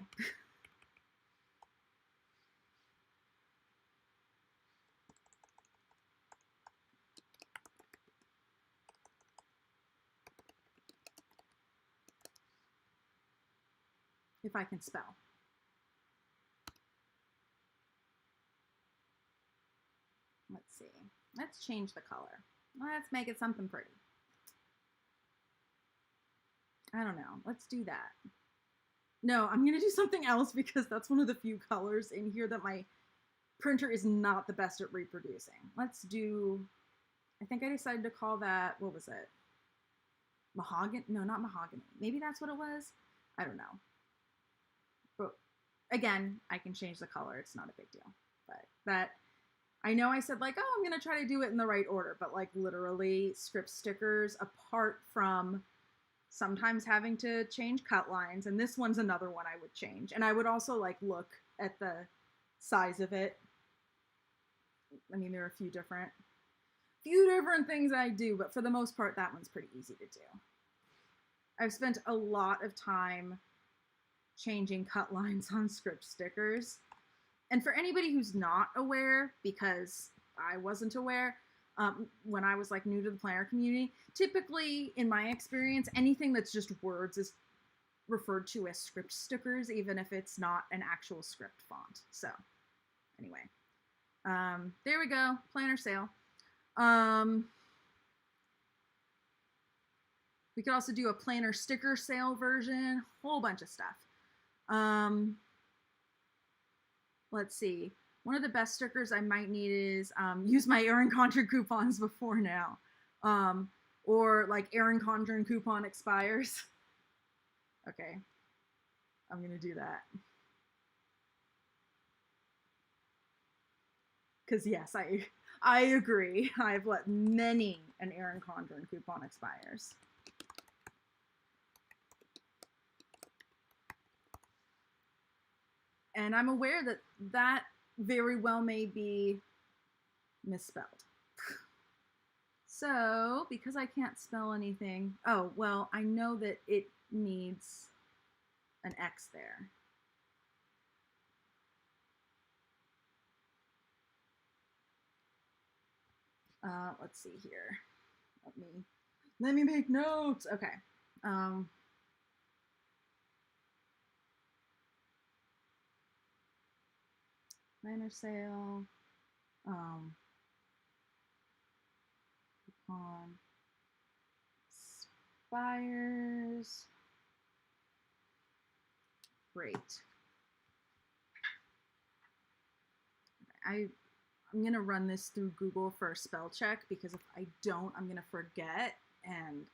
Speaker 1: If I can spell. Let's see. Let's change the color. Let's make it something pretty. I don't know. Let's do that. No, I'm going to do something else because that's one of the few colors in here that my printer is not the best at reproducing. Let's do, I think I decided to call that, what was it? Mahogany? No, not mahogany. Maybe that's what it was. I don't know. But again, I can change the color. It's not a big deal. But that, I know I said like, oh, I'm going to try to do it in the right order. But like literally script stickers, apart from sometimes having to change cut lines. And this one's another one I would change. And I would also like look at the size of it. I mean, there are a few different things I do, but for the most part, that one's pretty easy to do. I've spent a lot of time changing cut lines on script stickers. And for anybody who's not aware, because I wasn't aware, when I was like new to the planner community, typically in my experience, anything that's just words is referred to as script stickers, even if it's not an actual script font. So anyway, there we go, planner sale. We could also do a planner sticker sale version, whole bunch of stuff. Let's see. One of the best stickers I might need is use my Erin Condren coupons before now. Or like Erin Condren coupon expires. Okay, I'm gonna do that. Because yes, I agree. I've let many an Erin Condren coupon expires. And I'm aware that that very well may be misspelled. So, because I can't spell anything, oh, well, I know that it needs an X there. Let's see here. Let me make notes. Okay. Planner sale. Coupon expires. Great. I'm going to run this through Google for a spell check, because if I don't, I'm going to forget, and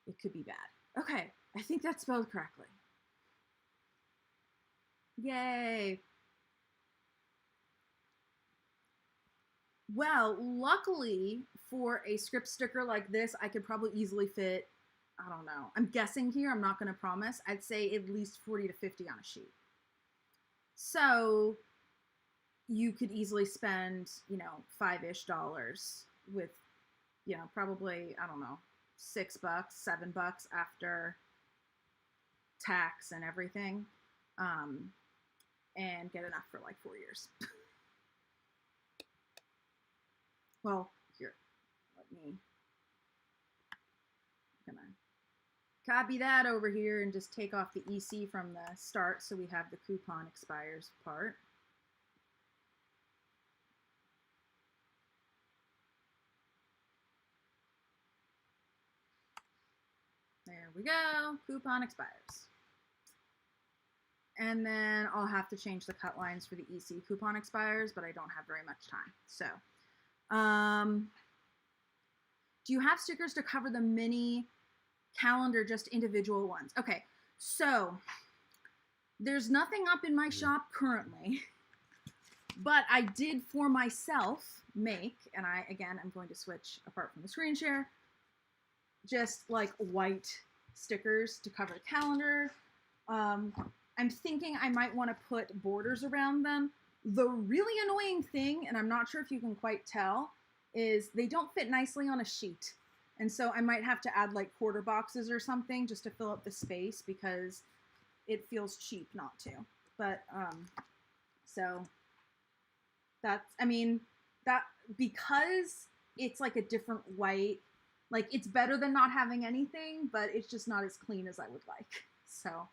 Speaker 1: it could be bad. Okay, I think that's spelled correctly. Yay. Well, luckily for a script sticker like this, I could probably easily fit, I don't know, I'm guessing here, I'm not going to promise, I'd say at least 40 to 50 on a sheet. So you could easily spend, you know, $5-ish with, you know, probably, I don't know, $6, $7 after tax and everything, and get enough for like 4 years. Well, here, I'm gonna copy that over here and just take off the EC from the start so we have the coupon expires part. we go. Coupon expires. And then I'll have to change the cut lines for the EC coupon expires, but I don't have very much time. So, do you have stickers to cover the mini calendar, just individual ones? Okay, so there's nothing up in my shop currently, but I did for myself make, and I'm going to switch apart from the screen share, just like white stickers to cover the calendar. I'm thinking I might want to put borders around them. The really annoying thing, and I'm not sure if you can quite tell, is they don't fit nicely on a sheet. And so I might have to add like quarter boxes or something just to fill up the space, because it feels cheap not to. But, so that's, I mean, that, because it's like a different white, like it's better than not having anything, but it's just not as clean as I would like. So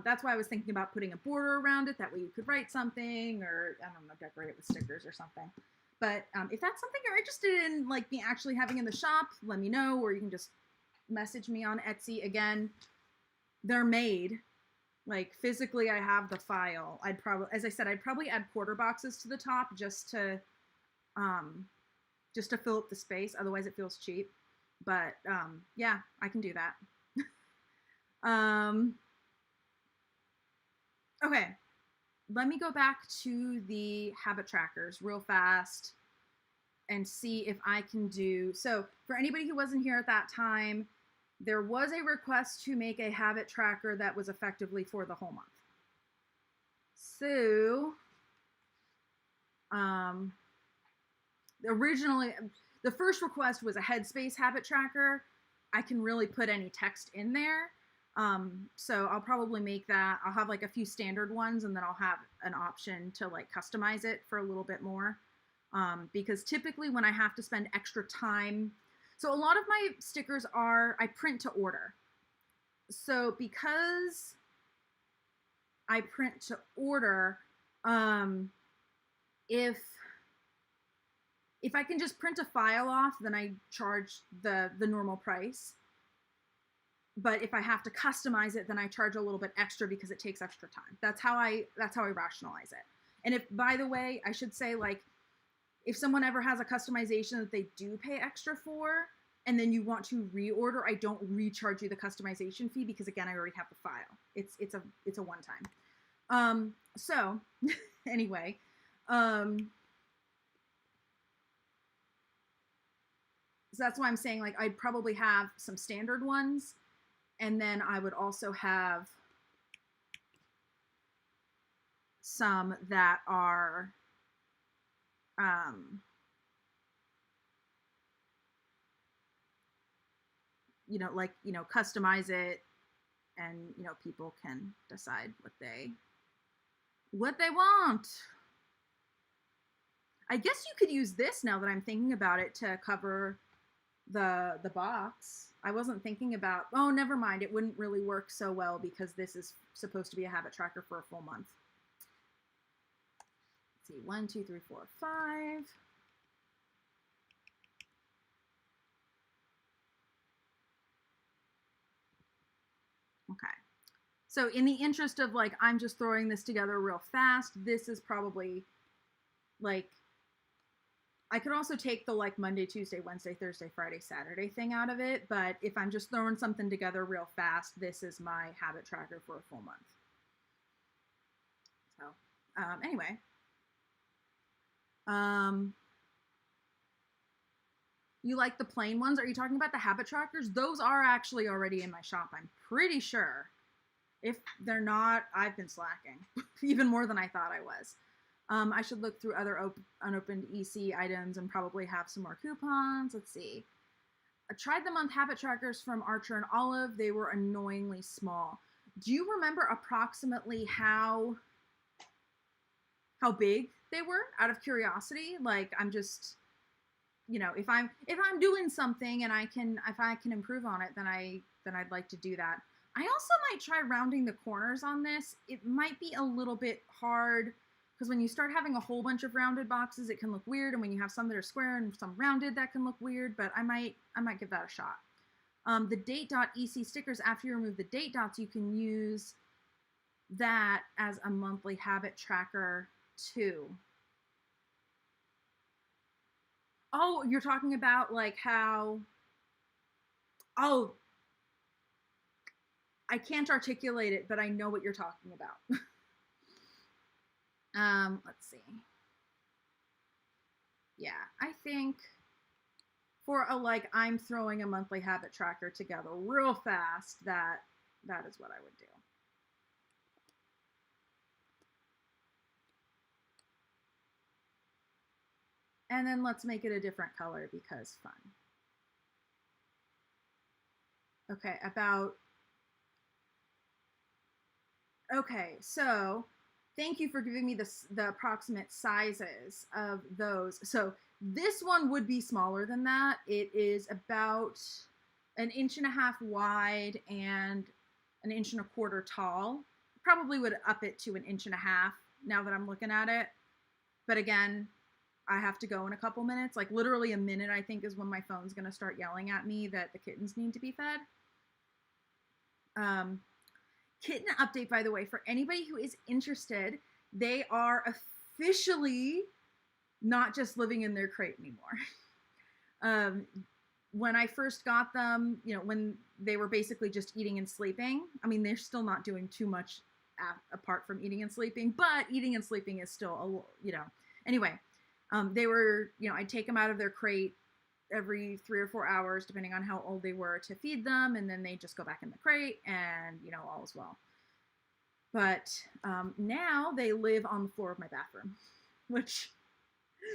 Speaker 1: that's why I was thinking about putting a border around it. That way you could write something, or I don't know, decorate it with stickers or something. But if that's something you're interested in, like me actually having in the shop, let me know, or you can just message me on Etsy. Again, they're made. Like physically, I have the file. I'd probably, as I said, I'd probably add quarter boxes to the top just to fill up the space. Otherwise, it feels cheap. But yeah, I can do that. Okay, let me go back to the habit trackers real fast and see if I can do, so for anybody who wasn't here at that time, there was a request to make a habit tracker that was effectively for the whole month. So, originally, the first request was a Headspace habit tracker. I can really put any text in there. So I'll probably make that. I'll have like a few standard ones, and then I'll have an option to like customize it for a little bit more. Because typically when I have to spend extra time, so a lot of my stickers are, I print to order. So because I print to order, if I can just print a file off, then I charge the normal price. But if I have to customize it, then I charge a little bit extra because it takes extra time. That's how I rationalize it. And if, by the way, I should say, like, if someone ever has a customization that they do pay extra for, and then you want to reorder, I don't recharge you the customization fee because, again, I already have the file. It's a one-time. So anyway, so that's why I'm saying, like, I'd probably have some standard ones, and then I would also have some that are, you know, like, you know, customize it, and, you know, people can decide what they want. I guess you could use this, now that I'm thinking about it, to cover the box. I wasn't thinking about, oh, never mind. It wouldn't really work so well because this is supposed to be a habit tracker for a full month. Let's see, 1, 2, 3, 4, 5. Okay. So in the interest of, like, I'm just throwing this together real fast, this is probably, like, I could also take the, like, Monday, Tuesday, Wednesday, Thursday, Friday, Saturday thing out of it, but if I'm just throwing something together real fast, this is my habit tracker for a full month. So, anyway. You like the plain ones? Are you talking about the habit trackers? Those are actually already in my shop, I'm pretty sure. If they're not, I've been slacking, even more than I thought I was. I should look through other unopened EC items and probably have some more coupons. Let's see. I tried the month habit trackers from Archer and Olive. They were annoyingly small. Do you remember approximately how big they were, out of curiosity? Like, I'm just, you know, if I'm doing something and if I can improve on it, then I'd like to do that. I also might try rounding the corners on this. It might be a little bit hard, because when you start having a whole bunch of rounded boxes, it can look weird, and when you have some that are square and some rounded, that can look weird, but I might give that a shot. The date.ec stickers, after you remove the date dots, you can use that as a monthly habit tracker too. Oh, you're talking about like how, oh, I can't articulate it, but I know what you're talking about. Let's see. Yeah, I think for a, like, I'm throwing a monthly habit tracker together real fast, that is what I would do. And then let's make it a different color because fun. Okay, okay, so thank you for giving me the approximate sizes of those. So this one would be smaller than that. It is about 1.5 inches wide and 1.25 inches tall. Probably would up it to 1.5 inches now that I'm looking at it. But again, I have to go in a couple minutes. Like literally a minute, I think, is when my phone's gonna start yelling at me that the kittens need to be fed. Kitten update, by the way, for anybody who is interested, they are officially not just living in their crate anymore. When I first got them, you know, when they were basically just eating and sleeping, I mean, they're still not doing too much apart from eating and sleeping, but eating and sleeping is still, you know, anyway, they were, you know, I'd take them out of their crate every 3 or 4 hours, depending on how old they were, to feed them, and then they just go back in the crate, and you know, all is well. But now they live on the floor of my bathroom, which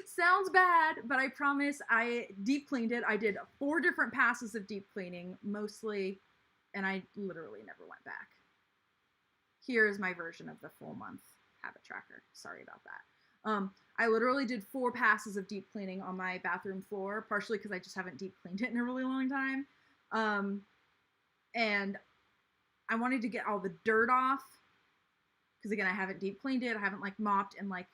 Speaker 1: sounds bad, but I promise I deep cleaned it. I did 4 different passes of deep cleaning, mostly, and I literally never went back. Here's my version of the full month habit tracker. Sorry about that. I literally did 4 passes of deep cleaning on my bathroom floor, partially because I just haven't deep cleaned it in a really long time. And I wanted to get all the dirt off, because again, I haven't deep cleaned it. I haven't like mopped in like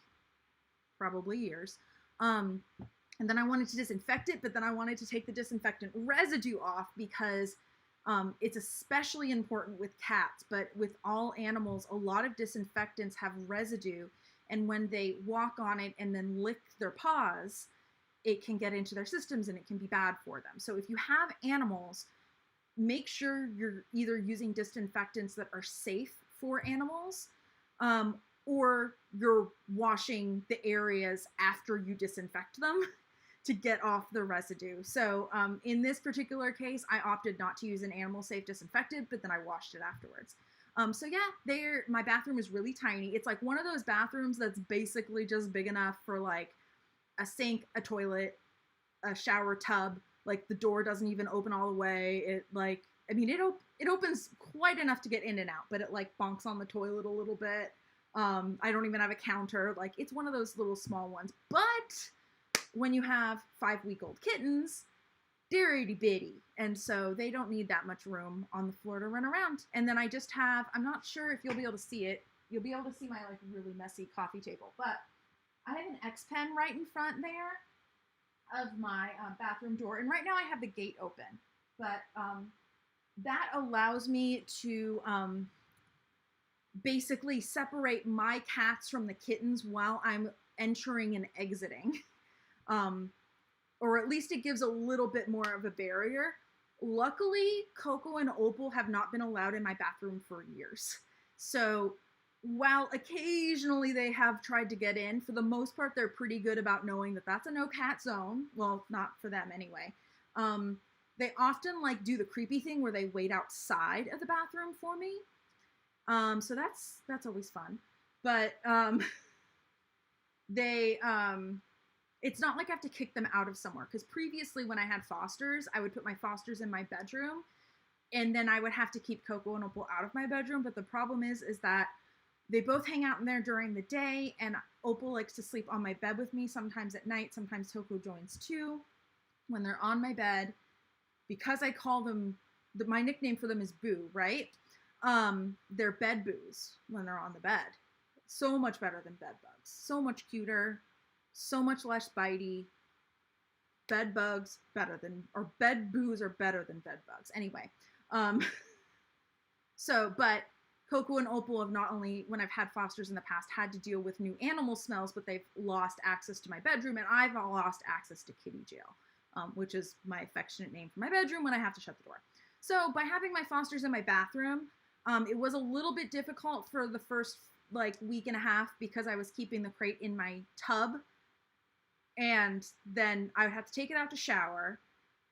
Speaker 1: probably years. And then I wanted to disinfect it, but then I wanted to take the disinfectant residue off because it's especially important with cats, but with all animals, a lot of disinfectants have residue. And when they walk on it and then lick their paws, it can get into their systems and it can be bad for them. So if you have animals, make sure you're either using disinfectants that are safe for animals, or you're washing the areas after you disinfect them to get off the residue. So in this particular case, I opted not to use an animal safe disinfectant, but then I washed it afterwards. So yeah, my bathroom is really tiny. It's like one of those bathrooms that's basically just big enough for like a sink, a toilet, a shower tub. Like the door doesn't even open all the way. It like, I mean, it opens quite enough to get in and out, but it like bonks on the toilet a little bit. I don't even have a counter. Like it's one of those little small ones. But when you have 5-week-old kittens, they're itty bitty, and so they don't need that much room on the floor to run around. And then I just have, I'm not sure if you'll be able to see it. You'll be able to see my like really messy coffee table, but I have an X pen right in front there of my bathroom door. And right now I have the gate open, but that allows me to basically separate my cats from the kittens while I'm entering and exiting. Or at least it gives a little bit more of a barrier. Luckily, Coco and Opal have not been allowed in my bathroom for years. So while occasionally they have tried to get in, for the most part, they're pretty good about knowing that that's a no cat zone. Well, not for them anyway. They often like do the creepy thing where they wait outside of the bathroom for me. So that's always fun. But it's not like I have to kick them out of somewhere, because previously when I had fosters, I would put my fosters in my bedroom, and then I would have to keep Coco and Opal out of my bedroom. But the problem is that they both hang out in there during the day, and Opal likes to sleep on my bed with me, sometimes at night, sometimes Coco joins too. When they're on my bed, because I call them, my nickname for them is Boo, right? They're bed boos when they're on the bed. So much better than bed bugs. So much cuter. So much less bitey. bed bugs better than, or bed boos are better than bed bugs. Anyway, but Coco and Opal have not only, when I've had fosters in the past, had to deal with new animal smells, but they've lost access to my bedroom, and I've lost access to kitty jail, which is my affectionate name for my bedroom when I have to shut the door. So by having my fosters in my bathroom, it was a little bit difficult for the first like week and a half because I was keeping the crate in my tub, and then I would have to take it out to shower,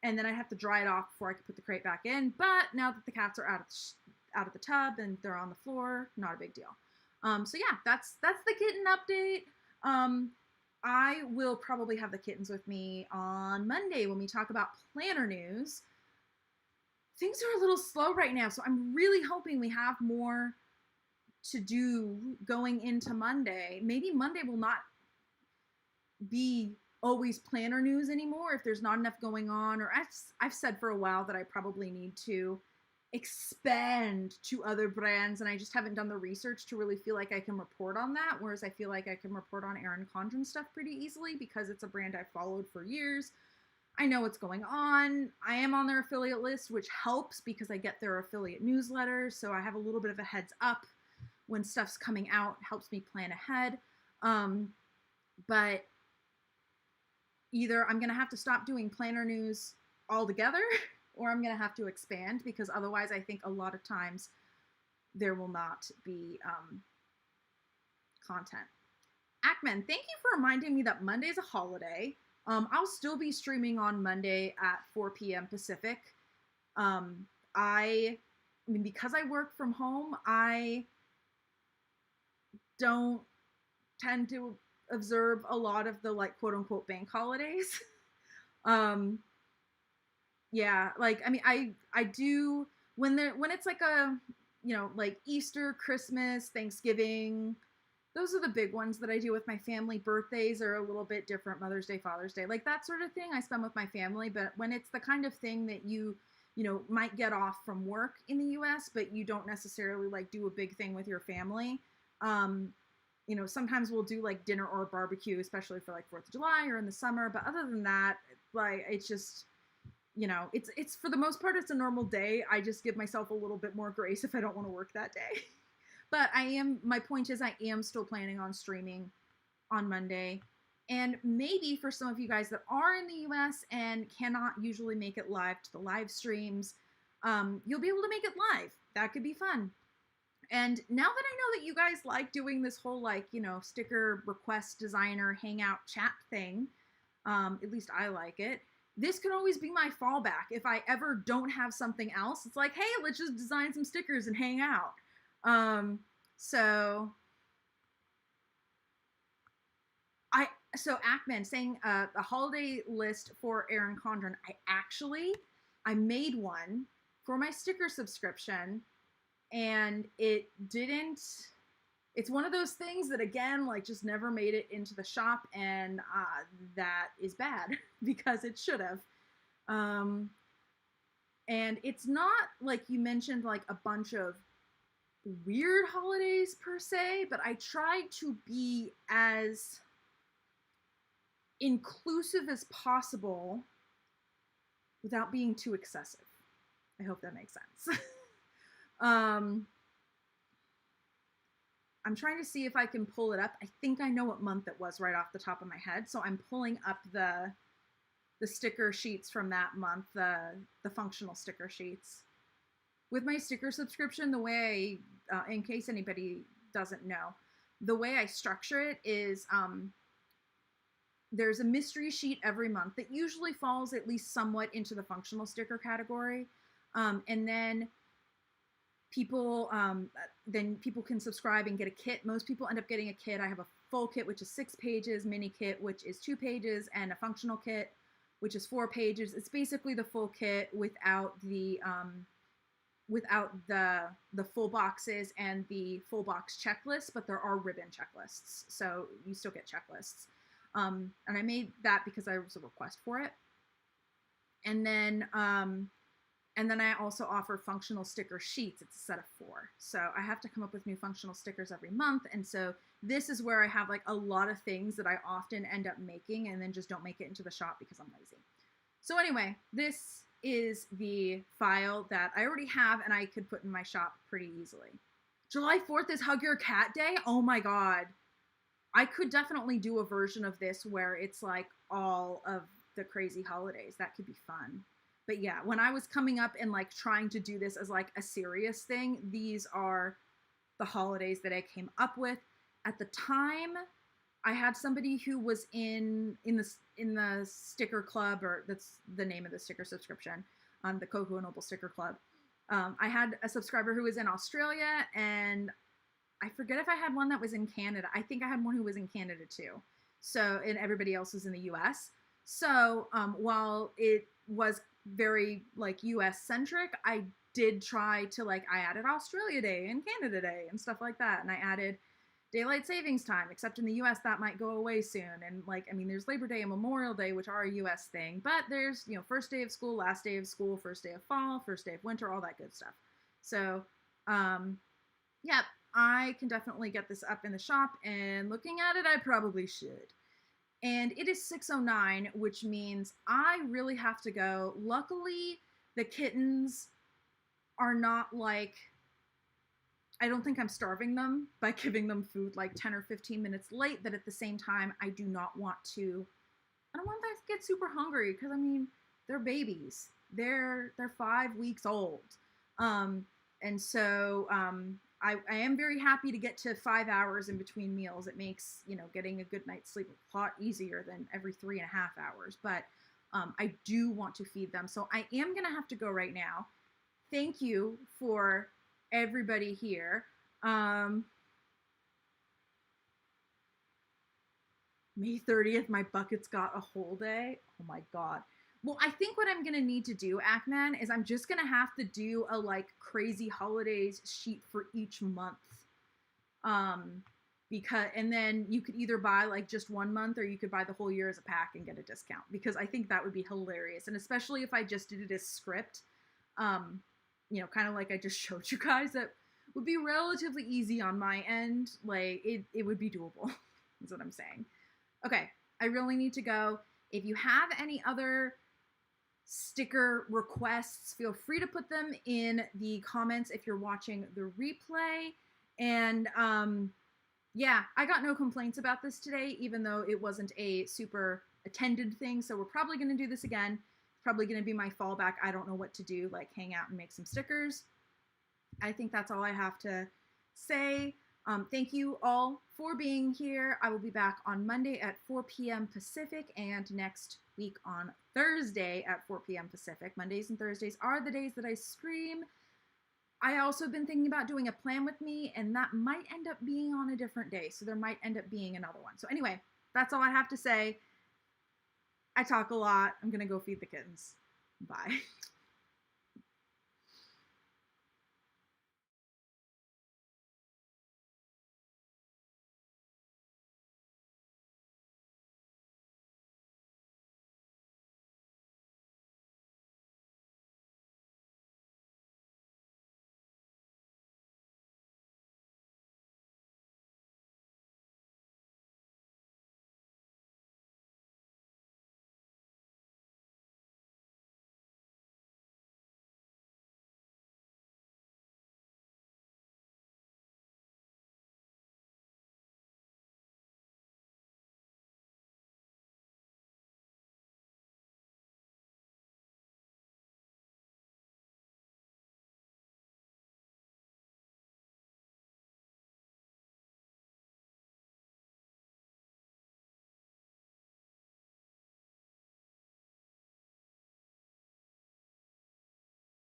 Speaker 1: and then I'd have to dry it off before I could put the crate back in. But now that the cats are out of the tub and they're on the floor, not a big deal. So yeah, that's the kitten update. I will probably have the kittens with me on Monday when we talk about planner news. Things are a little slow right now, so I'm really hoping we have more to do going into Monday. Maybe Monday will not be always planner news anymore if there's not enough going on, or I've said for a while that I probably need to expand to other brands, and I just haven't done the research to really feel like I can report on that, whereas I feel like I can report on Erin Condren stuff pretty easily because it's a brand I've followed for years. I know what's going on. I am on their affiliate list, which helps because I get their affiliate newsletters, so I have a little bit of a heads up when stuff's coming out. It helps me plan ahead. But either I'm going to have to stop doing planner news altogether, or I'm going to have to expand, because otherwise I think a lot of times there will not be content. Ackman, thank you for reminding me that Monday's a holiday. I'll still be streaming on Monday at 4 p.m. Pacific. I mean, because I work from home, I don't tend to observe a lot of the like quote unquote bank holidays. Yeah, like, I mean, I do when it's like a, you know, like Easter, Christmas, Thanksgiving, those are the big ones that I do with my family. Birthdays are a little bit different. Mother's Day, Father's Day, like that sort of thing I spend with my family. But when it's the kind of thing that you know, might get off from work in the US, but you don't necessarily like do a big thing with your family. You know, sometimes we'll do like dinner or a barbecue, especially for like 4th of July or in the summer. But other than that, like, it's just, you know, it's for the most part, it's a normal day. I just give myself a little bit more grace if I don't want to work that day. But my point is I am still planning on streaming on Monday. And maybe for some of you guys that are in the US and cannot usually make it live to the live streams, you'll be able to make it live. That could be fun. And now that I know that you guys like doing this whole, like, you know, sticker request designer hangout chat thing, at least I like it, this could always be my fallback. If I ever don't have something else, it's like, hey, let's just design some stickers and hang out. So Ackman saying a holiday list for Erin Condren. I made one for my sticker subscription, and it's one of those things that, again, like, just never made it into the shop, and that is bad because it should have. And it's not like you mentioned, like a bunch of weird holidays per se, but I tried to be as inclusive as possible without being too excessive. I hope that makes sense. I'm trying to see if I can pull it up. I think I know what month it was right off the top of my head, so I'm pulling up the sticker sheets from that month, the functional sticker sheets. With my sticker subscription, the way in case anybody doesn't know, the way I structure it is there's a mystery sheet every month that usually falls at least somewhat into the functional sticker category. And then people can subscribe and get a kit. Most people end up getting a kit. I have a full kit, which is 6 pages, mini kit, which is 2 pages, and a functional kit, which is 4 pages. It's basically the full kit without the full boxes and the full box checklist, but there are ribbon checklists, so you still get checklists. And I made that because there was a request for it. And then And then I also offer functional sticker sheets. It's a set of 4. So I have to come up with new functional stickers every month. And so this is where I have like a lot of things that I often end up making and then just don't make it into the shop because I'm lazy. So anyway, this is the file that I already have and I could put in my shop pretty easily. July 4th is Hug Your Cat Day. Oh my God. I could definitely do a version of this where it's like all of the crazy holidays. That could be fun. But yeah, when I was coming up and like trying to do this as like a serious thing, these are the holidays that I came up with. At the time, I had somebody who was in the sticker club, or that's the name of the sticker subscription, the Coco and Opal Sticker Club. I had a subscriber who was in Australia, and I forget if I had one that was in Canada. I think I had one who was in Canada too. So, and everybody else was in the US. So, while it was very like US centric, I did try to like, I added Australia Day and Canada Day and stuff like that. And I added daylight savings time, except in the US that might go away soon. And like, I mean, there's Labor Day and Memorial Day, which are a US thing, but there's, you know, first day of school, last day of school, first day of fall, first day of winter, all that good stuff. So, yeah, I can definitely get this up in the shop, and looking at it, I probably should. And it is 6:09, which means I really have to go. Luckily, the kittens are not like, I don't think I'm starving them by giving them food like 10 or 15 minutes late, but at the same time, I don't want them to get super hungry because, I mean, they're babies. They're 5 weeks old. And so I am very happy to get to 5 hours in between meals. It makes, you know, getting a good night's sleep a lot easier than every 3.5 hours. But I do want to feed them. So I am going to have to go right now. Thank you for everybody here. May 30th, my bucket's got a whole day. Oh my God. Well, I think what I'm going to need to do, Ackman, is I'm just going to have to do a like crazy holidays sheet for each month. And then you could either buy like just 1 month, or you could buy the whole year as a pack and get a discount, because I think that would be hilarious. And especially if I just did it as script, you know, kind of like I just showed you guys, that would be relatively easy on my end. Like it would be doable is what I'm saying. Okay. I really need to go. If you have any other sticker requests, feel free to put them in the comments if you're watching the replay. And yeah, I got no complaints about this today, even though it wasn't a super attended thing. So we're probably going to do this again. It's probably going to be my fallback. I don't know what to do, like hang out and make some stickers. I think that's all I have to say. Thank you all for being here. I will be back on Monday at 4 p.m. Pacific, and next week on Thursday at 4 p.m. Pacific. Mondays and Thursdays are the days that I stream. I also been thinking about doing a plan with me, and that might end up being on a different day. So there might end up being another one. So anyway, that's all I have to say. I talk a lot. I'm going to go feed the kittens. Bye.